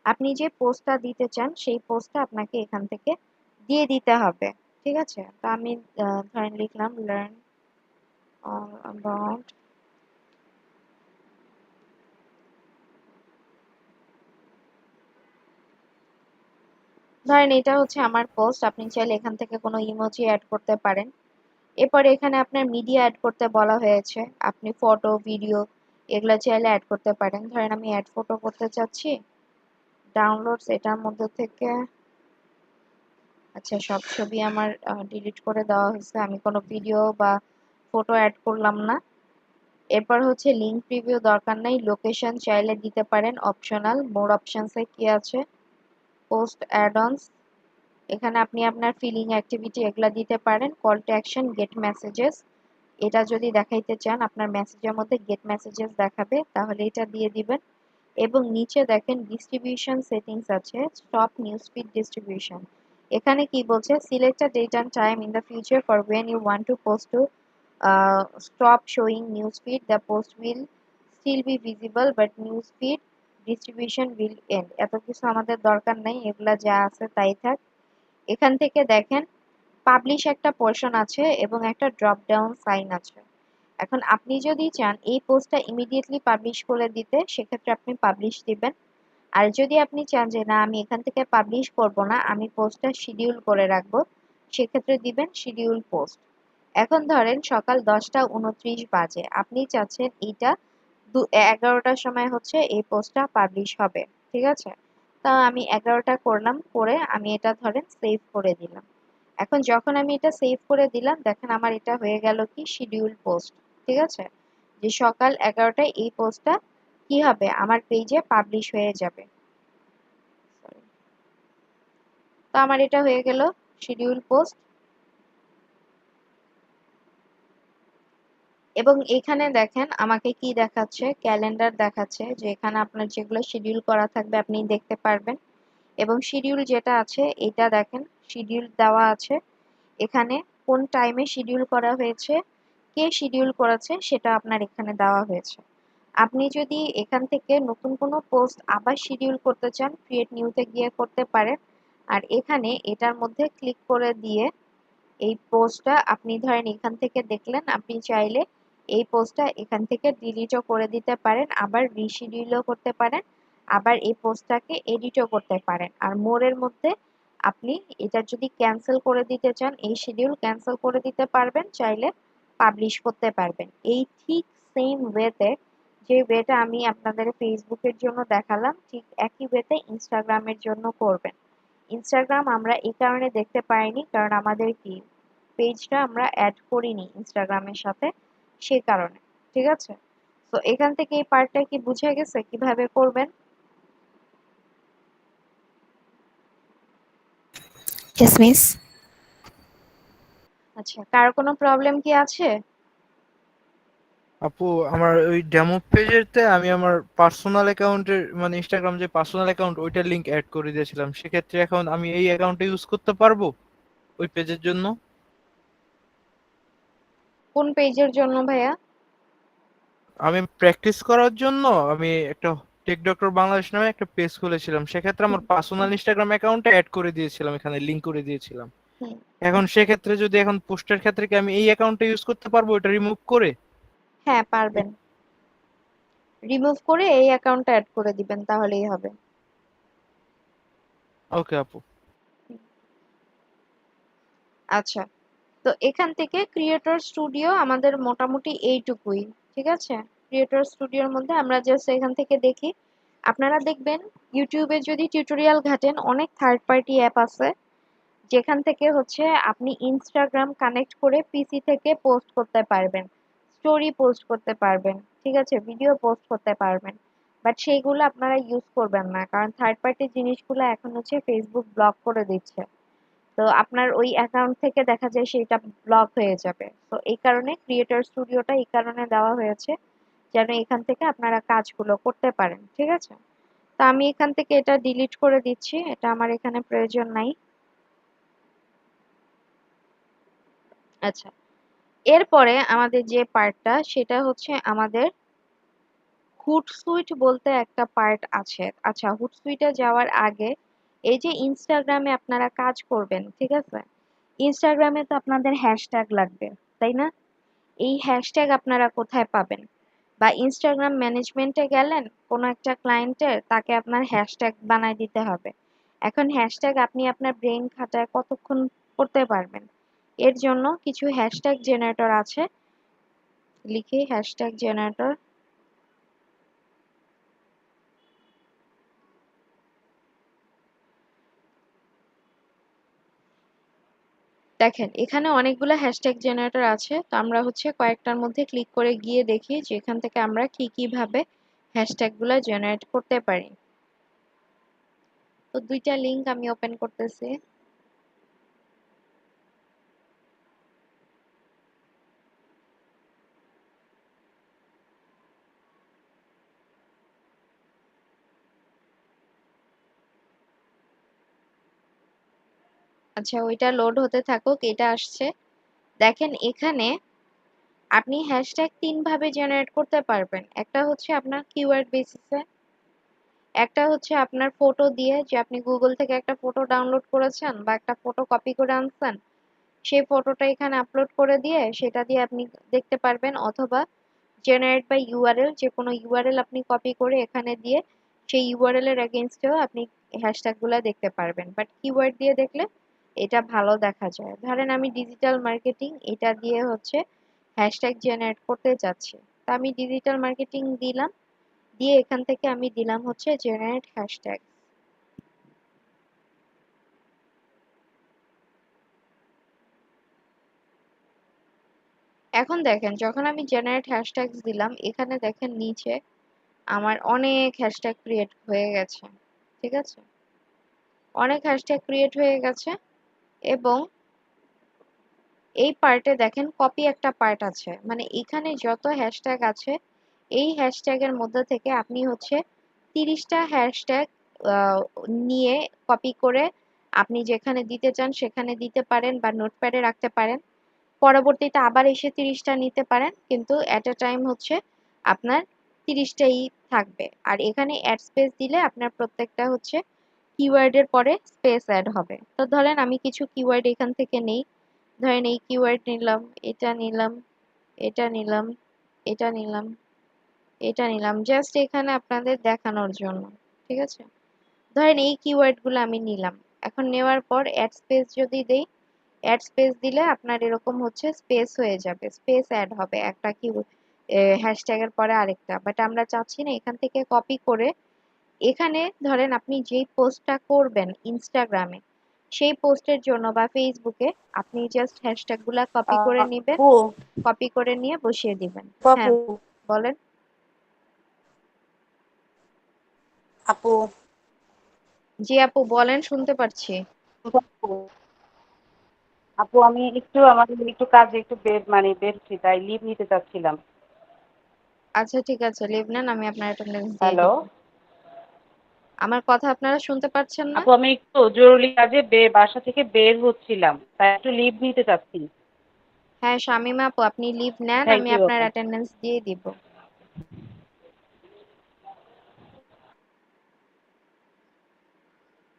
আপনি যে পোস্টটা দিতে চান সেই পোস্টটা আপনাকে এখান থেকে দিয়ে দিতে হবে। ঠিক আছে? তো আমি ধরেন লিখলাম লার্ন অল অ্যাবাউট, ধরেন এটা হচ্ছে আমার পোস্ট, আপনি চাইলে এখান থেকে কোনো ইমোজি অ্যাড করতে পারেন। এরপরে এখানে আপনার মিডিয়া অ্যাড করতে বলা হয়েছে, আপনি ফটো ভিডিও এগুলা চাইলে অ্যাড করতে পারেন। ধরেন আমি অ্যাড ফটো করতে চাচ্ছি, ডাউনলোডস এটার মধ্যে থেকে, আচ্ছা সব ছবি আমার ডিলিট করে দেওয়া হয়েছে, আমি কোনো ভিডিও বা ফটো অ্যাড করলাম না। এরপর হচ্ছে লিঙ্ক প্রিভিউ দরকার নাই, লোকেশন চাইলে দিতে পারেন, অপশনাল। মোর অপশনসে কি আছে, পোস্ট অ্যাড অনস, এখানে আপনি আপনার ফিলিং অ্যাক্টিভিটি এগুলা দিতে পারেন। Call to action, get messages, এটা যদি দেখাইতে চান আপনার মেসেজের মধ্যে গেট মেসেজেস দেখাবে, তাহলে এটা দিয়ে দিবেন। এবং নিচে দেখেন ডিস্ট্রিবিউশন সেটিংস আছে, স্টপ নিউজফিড ডিস্ট্রিবিউশন। এখানে কি বলছে, select a date and time in the future for when you want to post to stop showing newsfeed, the post will still be visible but newsfeed distribution will end। এত কিছু আমাদের দরকার নাই, এগুলা যা আছে তাই থাক। এখান থেকে দেখেন পাবলিশ একটা পোর্শন আছে এবং একটা ড্রপ ডাউন সাইন আছে। এখন আপনি যদি চান এই পোস্টটা ইমিডিয়েটলি পাবলিশ করে দিতে, সেক্ষেত্রে আপনি পাবলিশ দিবেন। আর যদি আপনি চান যে না আমি এখান থেকে পাবলিশ করব না, আমি পোস্টটা শিডিউল করে রাখবো, সেক্ষেত্রে দিবেন শিডিউল পোস্ট। এখন ধরেন সকাল 10টা 29 বাজে, আপনি চাচ্ছেন এইটা 11টার সময় হচ্ছে এই পোস্টটা পাবলিশ হবে, ঠিক আছে? তা আমি 11টা করলাম, করে আমি এটা ধরেন সেভ করে দিলাম। এখন যখন আমি এটা সেভ করে দিলাম, দেখেন আমার এটা হয়ে গেল কি শিডিউল পোস্ট, ঠিক আছে? যে সকাল 11টায় এই পোস্টটা কি হবে, আমার পেজে পাবলিশ হয়ে যাবে। তো আমার এটা হয়ে গেল শিডিউল পোস্ট। এবং এখানে দেখেন আমাকে কি দেখাচ্ছে, ক্যালেন্ডার দেখাচ্ছে, যে এখানে আপনার যেগুলো শিডিউল করা থাকবে আপনি দেখতে পারবেন। এবং শিডিউল যেটা আছে এটা দেখেন শিডিউল দেওয়া আছে, এখানে কোন টাইমে শিডিউল করা হয়েছে, কে শিডিউল করেছে সেটা আপনার এখানে দেওয়া হয়েছে। আপনি যদি এখান থেকে নতুন কোনো পোস্ট আবার শিডিউল করতে চান, ক্রিয়েট নিউতে গিয়ে করতে পারেন। আর এখানে এটার মধ্যে ক্লিক করে দিয়ে এই পোস্টটা আপনি ধরেন এখান থেকে দেখলেন, আপনি চাইলে এই পোস্টটা এখান থেকে ডিলিটও করে দিতে পারেন, আবার রিশিডিউলও করতে পারেন, আবার এই পোস্টটাকে এডিটও করতে পারেন। আর মোরের মধ্যে আপনি এটা যদি ক্যান্সেল করে দিতে চান, এই শিডিউল ক্যান্সেল করে দিতে পারবেন, চাইলে পাবলিশ করতে পারবেন। এই ঠিক সেম ওয়েতে, যে ওয়েটা আমি আপনাদের ফেসবুকের জন্য দেখালাম, ঠিক একই ওয়েতে ইনস্টাগ্রামের জন্য করবেন। ইনস্টাগ্রাম আমরা এই কারণে দেখতে পাইনি, কারণ আমাদের কি পেজটা আমরা অ্যাড করিনি ইনস্টাগ্রামের সাথে, সে কারণে, ঠিক আছে? তো এখান থেকে এই পার্টটা কি বুঝে গেছে কিভাবে করবেন? Yes miss. আচ্ছা, কার কোনো প্রবলেম কি আছে? আপু আমার ওই ডেমো পেজেতে আমি আমার পার্সোনাল অ্যাকাউন্টের মানে ইনস্টাগ্রাম যে পার্সোনাল অ্যাকাউন্ট ওইটার লিংক অ্যাড করে দিয়েছিলাম, সেক্ষেত্রে এখন আমি এই অ্যাকাউন্টটা ইউজ করতে পারবো ওই পেজের জন্য? কোন পেজের জন্য ভাইয়া? আমি প্র্যাকটিস করার জন্য আমি একটা টেক ডক্টর বাংলাদেশ নামে একটা পেজ খুলেছিলাম, সেক্ষেত্রে আমার পার্সোনাল ইনস্টাগ্রাম অ্যাকাউন্টে অ্যাড করে দিয়েছিলাম, এখানে লিংক করে দিয়েছিলাম। হুম, এখন সেক্ষেত্রে যদি এখন পোস্টের ক্ষেত্রে কি আমি এই অ্যাকাউন্টটা ইউজ করতে পারবো এটা রিমুভ করে? হ্যাঁ পারবেন, রিমুভ করে এই অ্যাকাউন্টটা অ্যাড করে দিবেন, তাহলেই হবে। ওকে আপু। আচ্ছা, তো এখান থেকে ক্রিয়েটর স্টুডিও আমাদের মোটামুটি এইটুকুই, ঠিক আছে? ক্রিয়েটর স্টুডিওর মধ্যে আমরা জাস্ট এখান থেকে দেখি। আপনারা দেখবেন ইউটিউবে যদি টিউটোরিয়াল ঘাটেন, অনেক থার্ড পার্টি অ্যাপ আছে যেখান থেকে হচ্ছে আপনি ইনস্টাগ্রাম কানেক্ট করে পিসি থেকে পোস্ট করতে পারবেন, স্টোরি পোস্ট করতে পারবেন, ঠিক আছে, ভিডিও পোস্ট করতে পারবেন। বাট সেইগুলো আপনারা ইউজ করবেন না, কারণ থার্ড পার্টি জিনিসগুলো এখন হচ্ছে ফেসবুক ব্লক করে দিচ্ছে। তো আপনার ওই অ্যাকাউন্ট থেকে দেখা যায় সেটা ব্লক হয়ে যাবে। তো এই কারণে ক্রিয়েটর স্টুডিওটা এই কারণে দেওয়া হয়েছে, যেন এখান থেকে আপনারা কাজগুলো করতে পারেন, ঠিক আছে? তো আমি এখান থেকে এটা ডিলিট করে দিচ্ছি, এটা আমার এখানে প্রয়োজন নাই। আচ্ছা, এরপরে আমাদের যে পার্টটা সেটা হচ্ছে আমাদের হুটসুইট বলতে একটা পার্ট আছে। আচ্ছা, হুটসুইটে যাওয়ার আগে এই যে ইনস্টাগ্রামে আপনারা কাজ করবেন, ঠিক আছে? ইনস্টাগ্রামে তো আপনাদের হ্যাশট্যাগ লাগবে, তাই না? এই হ্যাশট্যাগ আপনারা কোথায় পাবেন? বা ইনস্টাগ্রাম ম্যানেজমেন্টে গেলেন কোনো একটা ক্লায়েন্টের, তাকে আপনার হ্যাশট্যাগ বানায় দিতে হবে। এখন হ্যাশট্যাগ আপনি আপনার ব্রেন খাটায় কতক্ষণ করতে পারবেন? এর জন্য কিছু হ্যাশট্যাগ জেনারেটর আছে, লিখি হ্যাশট্যাগ জেনারেটর। দেখেন এখানে অনেকগুলো হ্যাশট্যাগ জেনারেটর আছে, তো আমরা হচ্ছে কয়েকটার মধ্যে ক্লিক করে গিয়ে দেখি যে এখান থেকে আমরা কিভাবে হ্যাশট্যাগ গুলা জেনারেট করতে পারি। তো দুইটা লিংক আমি ওপেন করতেছি। আচ্ছা, ওইটা লোড হতে থাকুক, এটা আসছে। দেখেন এখানে আপনি হ্যাশট্যাগ তিন ভাবে জেনারেট করতে পারবেন। একটা হচ্ছে আপনার কিওয়ার্ড বেসিসে, একটা হচ্ছে আপনার ফটো দিয়ে, যে আপনি গুগল থেকে একটা ফটো ডাউনলোড করেছেন বা একটা ফটো কপি করে আনছেন, সেই ফটোটা এখানে আপলোড করে দিয়ে সেটা দিয়ে আপনি দেখতে পারবেন, অথবা জেনারেট বাই ইউআরএল, যে কোনো ইউআরএল আপনি কপি করে এখানে দিয়ে সেই ইউআরএল এর এগেইনস্টেও আপনি হ্যাশট্যাগ গুলা দেখতে পারবেন। বাট কিওয়ার্ড দিয়ে দেখলে এটা ভালো দেখা যায়। ধরেন আমি ডিজিটাল মার্কেটিং এটা দিয়ে হচ্ছে হ্যাশট্যাগ জেনারেট করতে যাচ্ছি, তো আমি ডিজিটাল মার্কেটিং দিলাম, দিয়ে এখান থেকে আমি দিলাম হচ্ছে জেনারেট হ্যাশট্যাগ। এখন দেখেন যখন আমি জেনারেট হ্যাশট্যাগস দিলাম, এখানে দেখেন নিচে আমার অনেক হ্যাশট্যাগ ক্রিয়েট হয়ে গেছে। ঠিক আছে, অনেক হ্যাশট্যাগ ক্রিয়েট হয়ে গেছে, এবং এই পার্টে দেখেন কপি একটা পার্ট আছে, মানে এখানে যত হ্যাশট্যাগ আছে এই হ্যাশট্যাগের মধ্যে থেকে আপনি হচ্ছে 30টা হ্যাশট্যাগ নিয়ে কপি করে আপনি যেখানে দিতে চান সেখানে দিতে পারেন বা নোটপ্যাডে রাখতে পারেন। পরবর্তীতে আবার এসে 30টা নিতে পারেন, কিন্তু এট এ টাইম হচ্ছে আপনার 30টাই থাকবে। আর এখানে অ্যাড স্পেস দিলে আপনার প্রত্যেকটা হচ্ছে কিওয়ার্ডের পরে স্পেস অ্যাড হবে। তো ধরেন আমি কিছু কিওয়ার্ড এখান থেকে নেই, ধরেন এই কিওয়ার্ড নিলাম, এটা নিলাম, এটা নিলাম, এটা নিলাম, এটা নিলাম, জাস্ট এখানে আপনাদের দেখানোর জন্য। ঠিক আছে, ধরেন এই কিওয়ার্ড গুলো আমি নিলাম। এখন নেওয়ার পর অ্যাড স্পেস যদি দেই, অ্যাড স্পেস দিলে আপনার এরকম হচ্ছে স্পেস হয়ে যাবে, স্পেস অ্যাড হবে একটা কি হ্যাশট্যাগের পরে আরেকটা। বাট আমরা চাচ্ছি না, এখান থেকে কপি করে এখানে ধরেন আপনি যেই পোস্টটা করবেন ইনস্টাগ্রামে, সেই পোস্টের জন্য বা ফেসবুকে আপনি জাস্ট হ্যাশট্যাগ গুলা কপি করে নেবেন, আপু কপি করে নিয়ে বসিয়ে দিবেন। আপু হ্যাঁ বলেন। আপু জি আপু বলেন, শুনতে পারছি। আপু আপু আমি একটু আমাদের একটু কাজে একটু বেরছি, তাই লিভ নিতে চাচ্ছিলাম। আচ্ছা ঠিক আছে, লিভ নেন, আমি আপনার অ্যাটেন্ডেন্স দিয়ে হ্যালো দিব। আমার কথা আপনারা শুনতে পাচ্ছেন না? আপু, আমি একটু জরুরি কাজে বাসা থেকে বের হচ্ছিলাম, তাই একটু লিভ নিতে চাচ্ছি। হ্যাঁ শামিমা আপু, আপনি লিভ নেন, থ্যাংক আমি ইউ আপনার আপু। অ্যাটেন্ডেন্স দিয়ে দিব।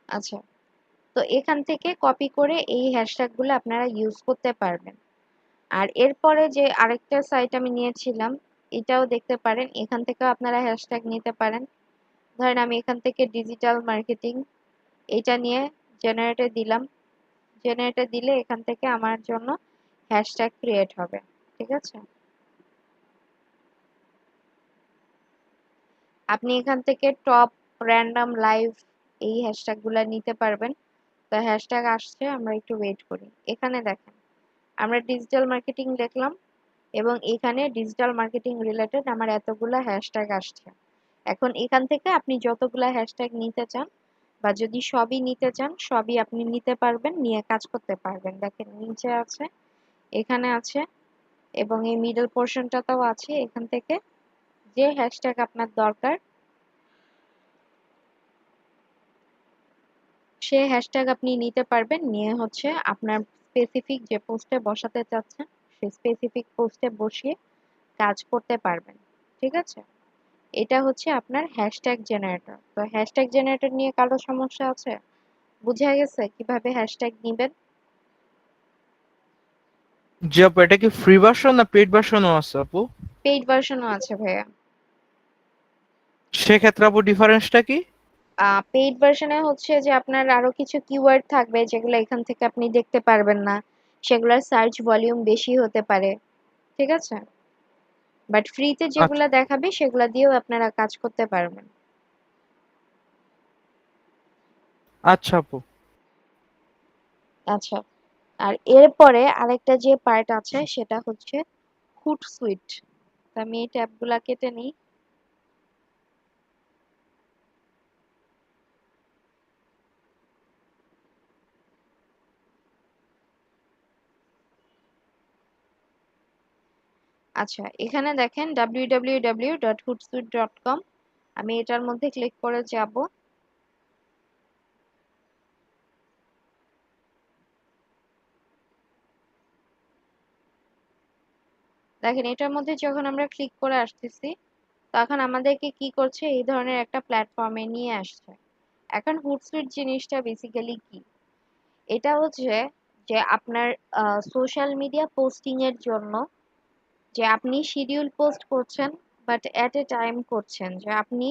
আচ্ছা, তো এখান থেকে কপি করে এই হ্যাশট্যাগ গুলো আপনারা ইউজ করতে পারবেন। আর এরপরে যে আরেকটা সাইট আমি নিয়েছিলাম, এটাও দেখতে পারেন, এখান থেকেও আপনারা হ্যাশট্যাগ নিতে পারেন। ধরেন আমি এখান থেকে ডিজিটাল মার্কেটিং এটা নিয়ে জেনারেটে দিলাম, জেনারেটে দিলে এখান থেকে আমার জন্য হ্যাশট্যাগ ক্রিয়েট হবে। ঠিক আছে, আপনি এখান থেকে টপ র্যান্ডম লাইভ এই হ্যাশট্যাগ গুলা নিতে পারবেন। তো হ্যাশট্যাগ আসছে, আমরা একটু ওয়েট করি। এখানে দেখেন আমরা ডিজিটাল মার্কেটিং দেখলাম, এবং এখানে ডিজিটাল মার্কেটিং রিলেটেড আমার এতগুলা হ্যাশট্যাগ আসছে। এখন এখান থেকে আপনি যতগুলা হ্যাশট্যাগ নিতে চান বা যদি সবই নিতে চান, সবই আপনি নিতে পারবেন, নিয়ে কাজ করতে পারবেন। দেখেন নিচে আছে, এখানে আছে, এবং এই মিডল পোর্শনটাতেও আছে। এখান থেকে যে হ্যাশট্যাগ আপনার দরকার সে হ্যাশট্যাগ আপনি নিতে পারবেন, নিয়ে হচ্ছে আপনার স্পেসিফিক যে পোস্টে বসাতে চাচ্ছেন সেই স্পেসিফিক পোস্টে বসিয়ে কাজ করতে পারবেন। ঠিক আছে, এটা হচ্ছে আপনার হ্যাশট্যাগ জেনারেটর। তো হ্যাশট্যাগ জেনারেটর নিয়ে কারো সমস্যা আছে? বুঝা গেছে কিভাবে হ্যাশট্যাগ নিবেন? জি আপু, এটা কি ফ্রি ভার্সন না পেইড ভার্সনও আছে আপু? পেইড ভার্সনও আছে ভাইয়া। সেক্ষেত্রে আপু ডিফারেন্সটা কি? পেইড ভার্সনে হচ্ছে যে আপনার আরো কিছু কিওয়ার্ড থাকবে যেগুলো এখান থেকে আপনি দেখতে পারবেন না, সেগুলোর সার্চ ভলিউম বেশি হতে পারে। ঠিক আছে, বাট ফ্রিতে আচ্ছা যেগুলা দেখাবে সেগুলা দিয়েও আপনারা কাজ করতে পারবেন। আচ্ছা আপু। আচ্ছা, আর এরপরে আরেকটা যে পার্ট আছে সেটা হচ্ছে হুটসুইট। তো আমি এই ট্যাবগুলা কেটে নিই। আচ্ছা, এখানে দেখেন www.hootsuite.com। আমি এটার মধ্যে ক্লিক করে যাব। দেখেন এটার মধ্যে যখন আমরা ক্লিক করে আসতেছি তখন আমাদেরকে কি করছে, এই ধরনের একটা প্ল্যাটফর্মে নিয়ে আসছে। এখন হুটসুইট জিনিসটা বেসিক্যালি কি? এটা হচ্ছে যে আপনার সোশ্যাল মিডিয়া পোস্টিং এর জন্য, যে আপনি শিডিউল পোস্ট করছেন বাট এট এ টাইম করছেন, যে আপনি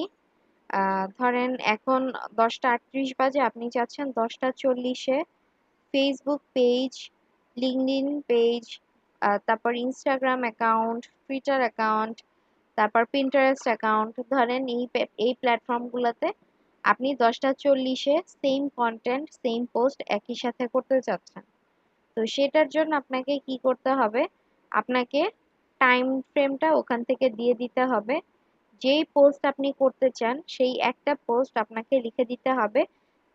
ধরেন এখন 10টা 38 বাজে, আপনি চাচ্ছেন 10টা 40-এ ফেসবুক পেজ, লিঙ্কডইন পেজ, তারপর ইনস্টাগ্রাম অ্যাকাউন্ট, টুইটার অ্যাকাউন্ট, তারপর পিন্টারেস্ট অ্যাকাউন্ট, ধরেন এই প্ল্যাটফর্মগুলোতে আপনি 10টা 40-এ সেম কন্টেন্ট সেম পোস্ট একই সাথে করতে চাচ্ছেন। তো সেটার জন্য আপনাকে কি করতে হবে, আপনাকে টাইম ফ্রেমটা ওখান থেকে দিয়ে দিতে হবে। যেই পোস্ট আপনি করতে চান সেই একটা পোস্ট আপনাকে লিখে দিতে হবে।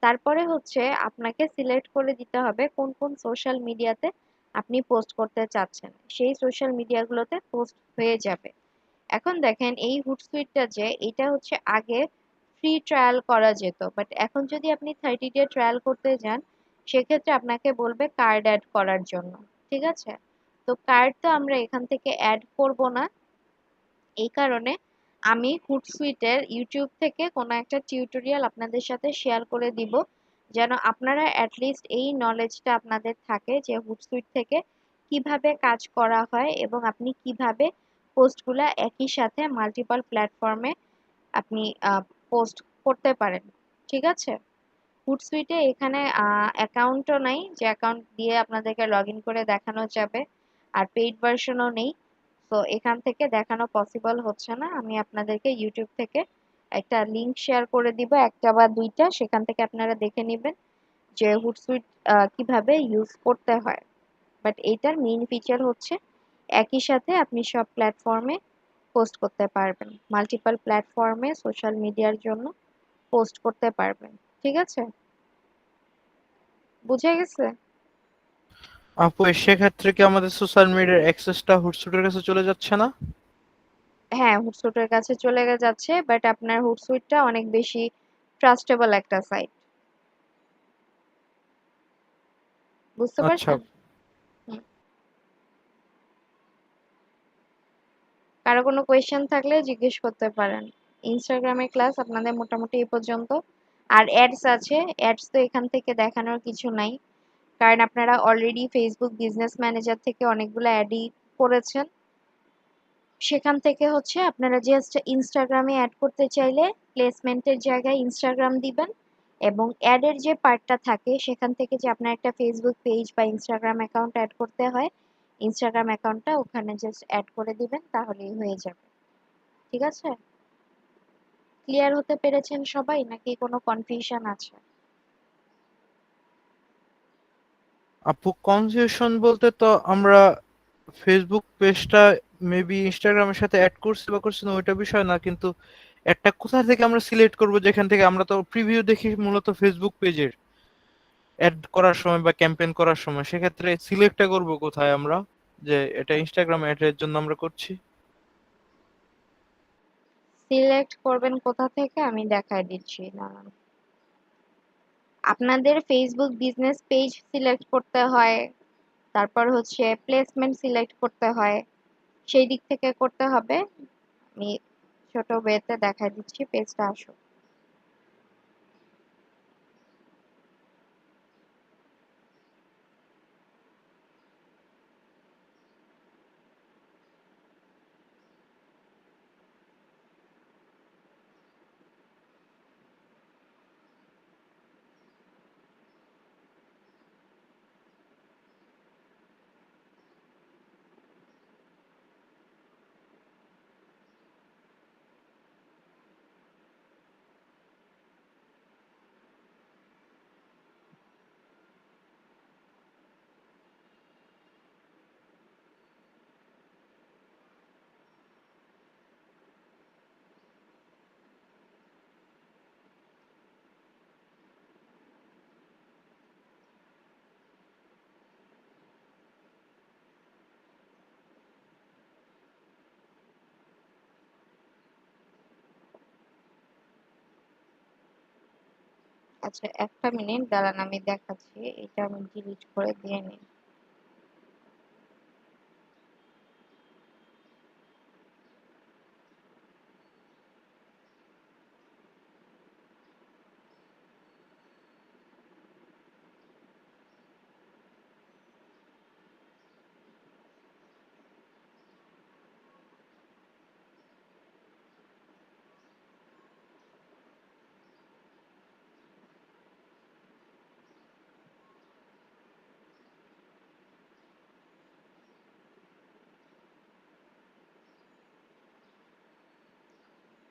তারপরে হচ্ছে আপনাকে সিলেক্ট করে দিতে হবে কোন কোন সোশ্যাল মিডিয়াতে আপনি পোস্ট করতে চাচ্ছেন, সেই সোশ্যাল মিডিয়াগুলোতে পোস্ট হয়ে যাবে। এখন দেখেন এই হুটসুইটটা যে এটা হচ্ছে আগে ফ্রি ট্রায়াল করা যেত, বাট এখন যদি আপনি 30 ডে ট্রায়াল করতে যান সেক্ষেত্রে আপনাকে বলবে কার্ড অ্যাড করার জন্য। ঠিক আছে, তো কার্ড তো আমরা এখান থেকে অ্যাড করব না। এই কারণে আমি হুটসুইটের ইউটিউব থেকে কোনো একটা টিউটোরিয়াল আপনাদের সাথে শেয়ার করে দিব, যেন আপনারা অ্যাটলিস্ট এই নলেজটা আপনাদের থাকে যে হুটসুইট থেকে কিভাবে কাজ করা হয় এবং আপনি কিভাবে পোস্টগুলা একই সাথে মাল্টিপল প্ল্যাটফর্মে আপনি পোস্ট করতে পারেন। ঠিক আছে, হুটসুইটে এখানে অ্যাকাউন্টও নাই যে অ্যাকাউন্ট দিয়ে আপনাদেরকে লগ ইন করে দেখানো যাবে, আর পেইড ভার্সনও নেই। তো এখান থেকে দেখানো পসিবল হচ্ছে না। আমি আপনাদেরকে ইউটিউব থেকে একটা লিংক শেয়ার করে দিব, একটা বা দুইটা, সেখান থেকে আপনারা দেখে নেবেন যে হুটসুইট কিভাবে ইউজ করতে হয়। বাট এটার মেইন ফিচার হচ্ছে একই সাথে আপনি সব প্ল্যাটফর্মে পোস্ট করতে পারবেন, মাল্টিপল প্ল্যাটফর্মে সোশ্যাল মিডিয়ার জন্য পোস্ট করতে পারবেন। ঠিক আছে, বুঝে গেছে? আপু সেক্ষেত্রে কি আমাদের সোশ্যাল মিডিয়ার অ্যাক্সেসটা হুটসুটের কাছে চলে যাচ্ছে না? হ্যাঁ, হুটসুটের কাছে চলে যাচ্ছে, বাট আপনার হুটসুইটটা অনেক বেশি ট্রাস্টেবল একটা সাইট। বুঝতে আচ্ছা। পারছেন? হুম। কারো কোনো কোয়েশ্চেন থাকলে জিজ্ঞেস করতে পারেন। ইনস্টাগ্রামের ক্লাস আপনাদের মোটামুটি এই পর্যন্ত। আর অ্যাডস আছে, অ্যাডস তো এখান থেকে দেখানোর কিছু নাই, কারণ আপনারা অলরেডি ফেসবুক বিজনেস ম্যানেজার থেকে অনেকগুলো অ্যাডই করেছেন। সেখান থেকে হচ্ছে আপনারা জাস্ট ইনস্টাগ্রামে অ্যাড করতে চাইলে প্লেসমেন্টের জায়গায় ইনস্টাগ্রাম দিবেন, এবং অ্যাডের যে পার্টটা থাকে সেখান থেকে যে আপনার একটা ফেসবুক পেজ বা ইনস্টাগ্রাম অ্যাকাউন্ট অ্যাড করতে হয়, ইনস্টাগ্রাম অ্যাকাউন্টটা ওখানে জাস্ট অ্যাড করে দিবেন, তাহলেই হয়ে যাবে। ঠিক আছে, ক্লিয়ার হতে পেরেছেন সবাই নাকি কোনো কনফিউশন আছে? আপু কনফিউশন বলতে তো আমরা ফেসবুক পেজটা মেবি ইনস্টাগ্রামের সাথে অ্যাড করছি বা করছি না ওইটা বিষয় না, কিন্তু একটা কোথা থেকে আমরা সিলেক্ট করব যেখান থেকে আমরা তো প্রিভিউ দেখি মূলত ফেসবুক পেজের অ্যাড করার সময় বা ক্যাম্পেইন করার সময়, সেক্ষেত্রে সিলেক্টটা করব কোথায় আমরা যে এটা ইনস্টাগ্রাম অ্যাডের জন্য আমরা করছি? সিলেক্ট করবেন কোথা থেকে আমি দেখাই দিচ্ছি, দাঁড়ান। আপনাদের ফেসবুক বিজনেস পেজ সিলেক্ট করতে হয়, তারপর হচ্ছে প্লেসমেন্ট সিলেক্ট করতে হয়, সেই দিক থেকে করতে হবে। আমি ছোট ওয়েতে দেখাই দিচ্ছি, পেজটা আসুক। আচ্ছা, একটা মিনিট দাঁড়ান, আমি দেখাচ্ছি। এটা আমি ডিলিট করে দিয়ে নিই।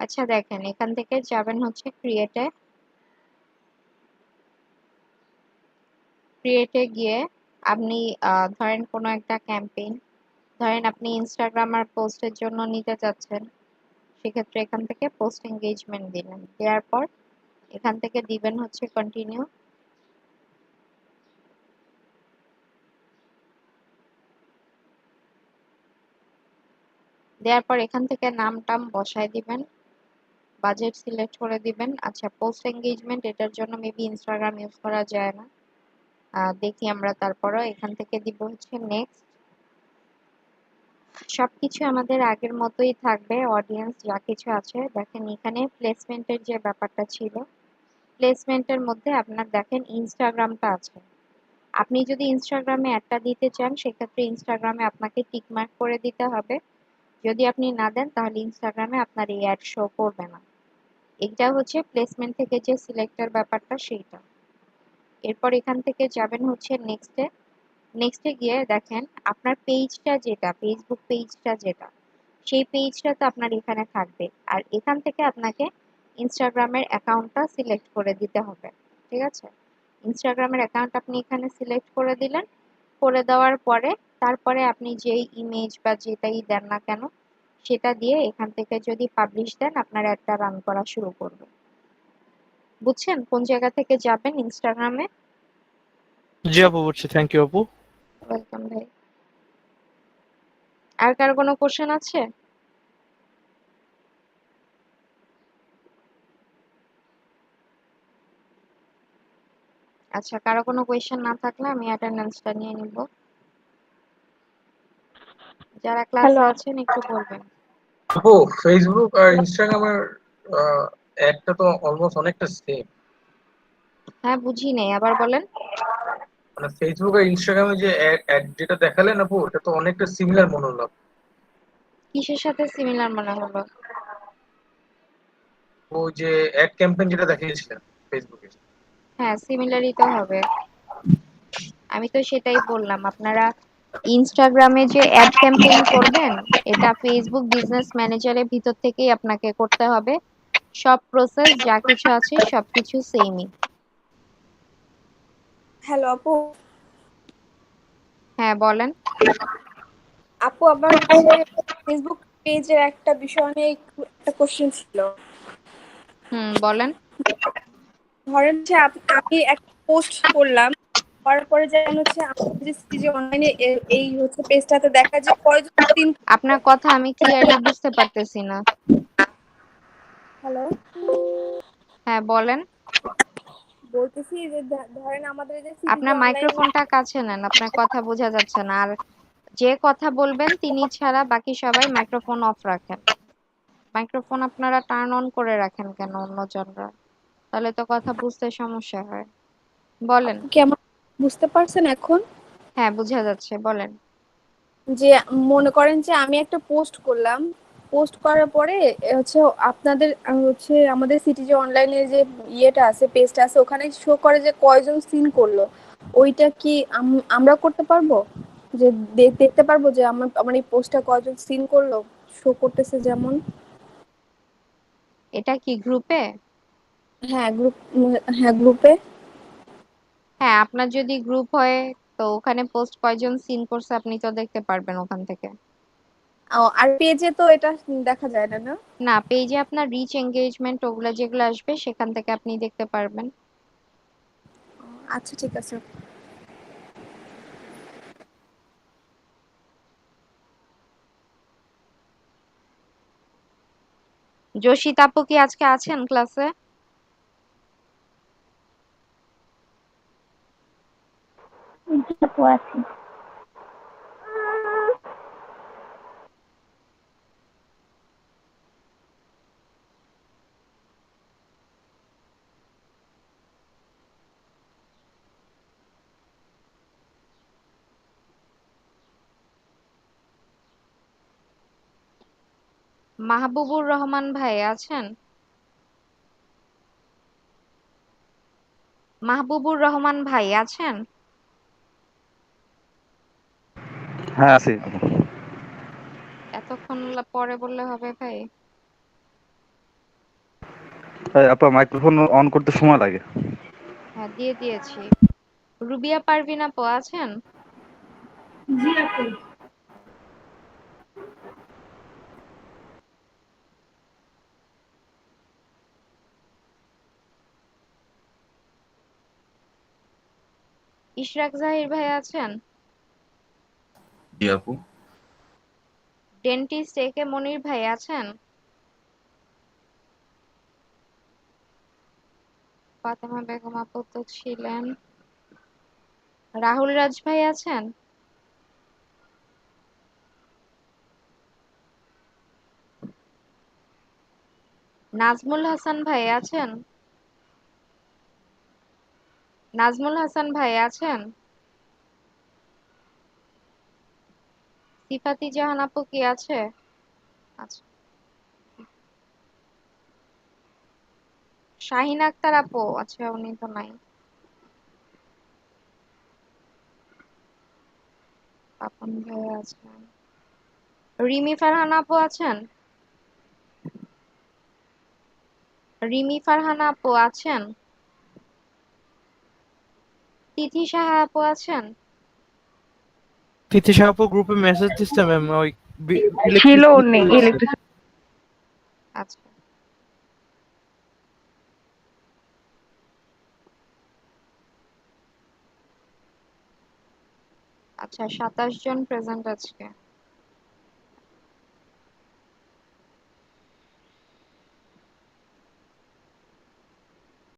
আচ্ছা দেখেন, এখান থেকে যাবেন হচ্ছে ক্রিয়েটে গিয়ে আপনি ধরেন কোনো একটা ক্যাম্পেইন, ধরেন আপনি ইনস্টাগ্রাম আর পোস্টের জন্য নিতে চাচ্ছেন, সেক্ষেত্রে এখান থেকে পোস্ট এঙ্গেজমেন্ট দিলেন। দেওয়ার পর এখান থেকে দিবেন হচ্ছে কন্টিনিউ। দেওয়ার পর এখান থেকে নাম টাম বসায় দিবেন, বাজেট সিলেক্ট করে দিবেন। আচ্ছা, পোস্ট এঙ্গেজমেন্ট এটার জন্য মেবি ইনস্টাগ্রাম ইউজ করা যায় না, দেখি আমরা। তারপরও এখান থেকে দিব হচ্ছে নেক্সট। সবকিছু আমাদের আগের মতোই থাকবে, অডিয়েন্স যা কিছু আছে। দেখেন এখানে প্লেসমেন্টের যে ব্যাপারটা ছিল, প্লেসমেন্টের মধ্যে আপনার দেখেন ইনস্টাগ্রামটা আছে। আপনি যদি ইনস্টাগ্রামে অ্যাডটা দিতে চান, সেক্ষেত্রে ইনস্টাগ্রামে আপনাকে টিকমার্ক করে দিতে হবে। যদি আপনি না দেন, তাহলে ইনস্টাগ্রামে আপনার এই অ্যাড শো করবে না। এটা হচ্ছে প্লেসমেন্ট থেকে যে সিলেক্টের ব্যাপারটা, সেইটা। এরপর এখান থেকে যাবেন হচ্ছে নেক্সটে। নেক্সটে গিয়ে দেখেন আপনার পেজটা যেটা, ফেসবুক পেজটা যেটা, সেই পেজটা তো আপনার এখানে থাকবে। আর এখান থেকে আপনাকে ইনস্টাগ্রামের অ্যাকাউন্টটা সিলেক্ট করে দিতে হবে, ঠিক আছে? ইনস্টাগ্রামের অ্যাকাউন্ট আপনি এখানে সিলেক্ট করে দিলেন। করে দেওয়ার পরে তারপরে আপনি যেই ইমেজ বা যেটাই দেন না কেন, সেটা দিয়ে এখান থেকে যদি পাবলিশ দেন, আপনার অ্যাডটা রান করা শুরু করবে। বুঝছেন কোন জায়গা থেকে যাবেন ইনস্টাগ্রামে? জি আপু, বুঝছি। থ্যাংক ইউ আপু। ওয়েলকাম ভাই। আর কার কোনো কোশ্চেন আছে? আচ্ছা, কারো কোনো কোয়েশ্চেন না থাকলে আমি অ্যাটেন্ডেন্সটা নিয়ে নিব। যারা ক্লাসে হ্যালো। আছেন একটু বলবেন। আপু, ফেসবুক আর ইনস্টাগ্রামের একটা তো অলমোস্ট অনেকটা সেম। হ্যাঁ, বুঝি নেই, আবার বলেন। মানে ফেসবুক আর ইনস্টাগ্রামে যে অ্যাড যেটা দেখালেন আপু, এটা তো অনেকটা সিমিলার মনে হলো। কিসের সাথে সিমিলার মনে হলো? ওই যে অ্যাড ক্যাম্পেইন যেটা দেখিয়েছিলেন ফেসবুকে। হ্যাঁ, সিমিলারই তো হবে। আমি তো সেটাই বললাম, আপনারা ইনস্টাগ্রামে যে অ্যাড ক্যাম্পেইন করবেন, এটা ফেসবুক বিজনেস ম্যানেজারের ভিতর থেকেই আপনাকে করতে হবে। সব প্রসেস যা কিছু আছে সবকিছু সেমই। হ্যালো আপু। হ্যাঁ, বলেন। আপু, আমার হচ্ছে ফেসবুক পেজের একটা বিষয় নিয়ে একটা কোশ্চেন ছিল। বলেন। ধরেন হচ্ছে আমি একটা পোস্ট করলাম, করার পরে যেমন হচ্ছে আমাদের যে সিজি অনলাইনে এই হচ্ছে পেজটাতে দেখা যায় কয়জন তিন। আপনার কথা আমি ক্লিয়ারলি বুঝতে পারতেছি না। হ্যালো, হ্যাঁ, বলেন। বলতেছি যে ধরেন আমাদের যে সিজি আপনার অনলাইন। মাইক্রোফোনটা কাছে নেন, আপনার কথা বোঝা যাচ্ছে না। আর যে কথা বলবেন তিনি ছাড়া বাকি সবাই মাইক্রোফোন অফ রাখেন। মাইক্রোফোন আপনারা টার্ন অন করে রাখেন কেন অন্যজনরা? তাহলে তো কথা বুঝতে সমস্যা হয়। বলেন। আপু কি আমার বুঝতে পারছেন এখন? হ্যাঁ, বোঝা যাচ্ছে, বলেন। যে মনে করেন যে আমি একটা পোস্ট করলাম, পোস্ট করার পরে হচ্ছে আপনাদের হচ্ছে আমাদের সিটি যে অনলাইনে যে ইয়েটা আছে, পেজটা আছে, ওখানে শো করে যে কয়জন সিন করলো। ওইটা কি আমরা করতে পারবো? যে দেখতে পারবো যে আমার এই পোস্টটা কয়জন সিন করলো, শো করতেছে যেমন। এটা কি গ্রুপে? হ্যাঁ গ্রুপ। হ্যাঁ গ্রুপে। হ্যাঁ, আপনার যদি গ্রুপ হয় তো ওখানে পোস্ট কয়জন সিন করছে আপনি তো দেখতে পারবেন ওখান থেকে। আর পেজে তো এটা দেখা যায় না, না? না, পেজে আপনার রিচ এঙ্গেজমেন্ট ওগুলা যেগুলো আসবে সেখান থেকে আপনি দেখতে পারবেন। আচ্ছা, ঠিক আছে। যোশিত আপু কি আজকে আছেন ক্লাসে? আপু আছি। মাহবুবুর রহমান ভাই আছেন? মাহবুবুর রহমান ভাই আছেন? হ্যাঁ আছি। এতক্ষণ পরে বললে হবে ভাই? আপনার মাইক্রোফোন অন করতে সময় লাগে। হ্যাঁ, দিয়ে দিয়েছি। রুবিয়া পারভিন আপু আছেন? জি আপু। ইশরাক জাহির ভাই আছেন? জি আপু। ডেন্টিস্ট এ কে মনির ভাই আছেন? ফাতেমা বেগম আপু তো ছিলেন। রাহুল রাজ ভাই আছেন? নাজমুল হাসান ভাই আছেন? নাজমুল হাসান ভাই আছেন? সিফাতি জাহান আপু কি আছে? আচ্ছা। শাহিন আক্তার আপু, আচ্ছা উনি তো নাই। পাপন ভাই আছেন। রিমি ফারহান আপু আছেন? রিমি ফারহান আপু আছেন? তিথি সাহা আপু আছেন? তিথি সাহাপুর গ্রুপে মেসেজ দিচ্ছে ম্যাম, ওই ছিল ইলেকট্রিসিটি আছে। ইলেকট্রিসিটি। আচ্ছা আচ্ছা, 27 জন প্রেজেন্ট আজকে।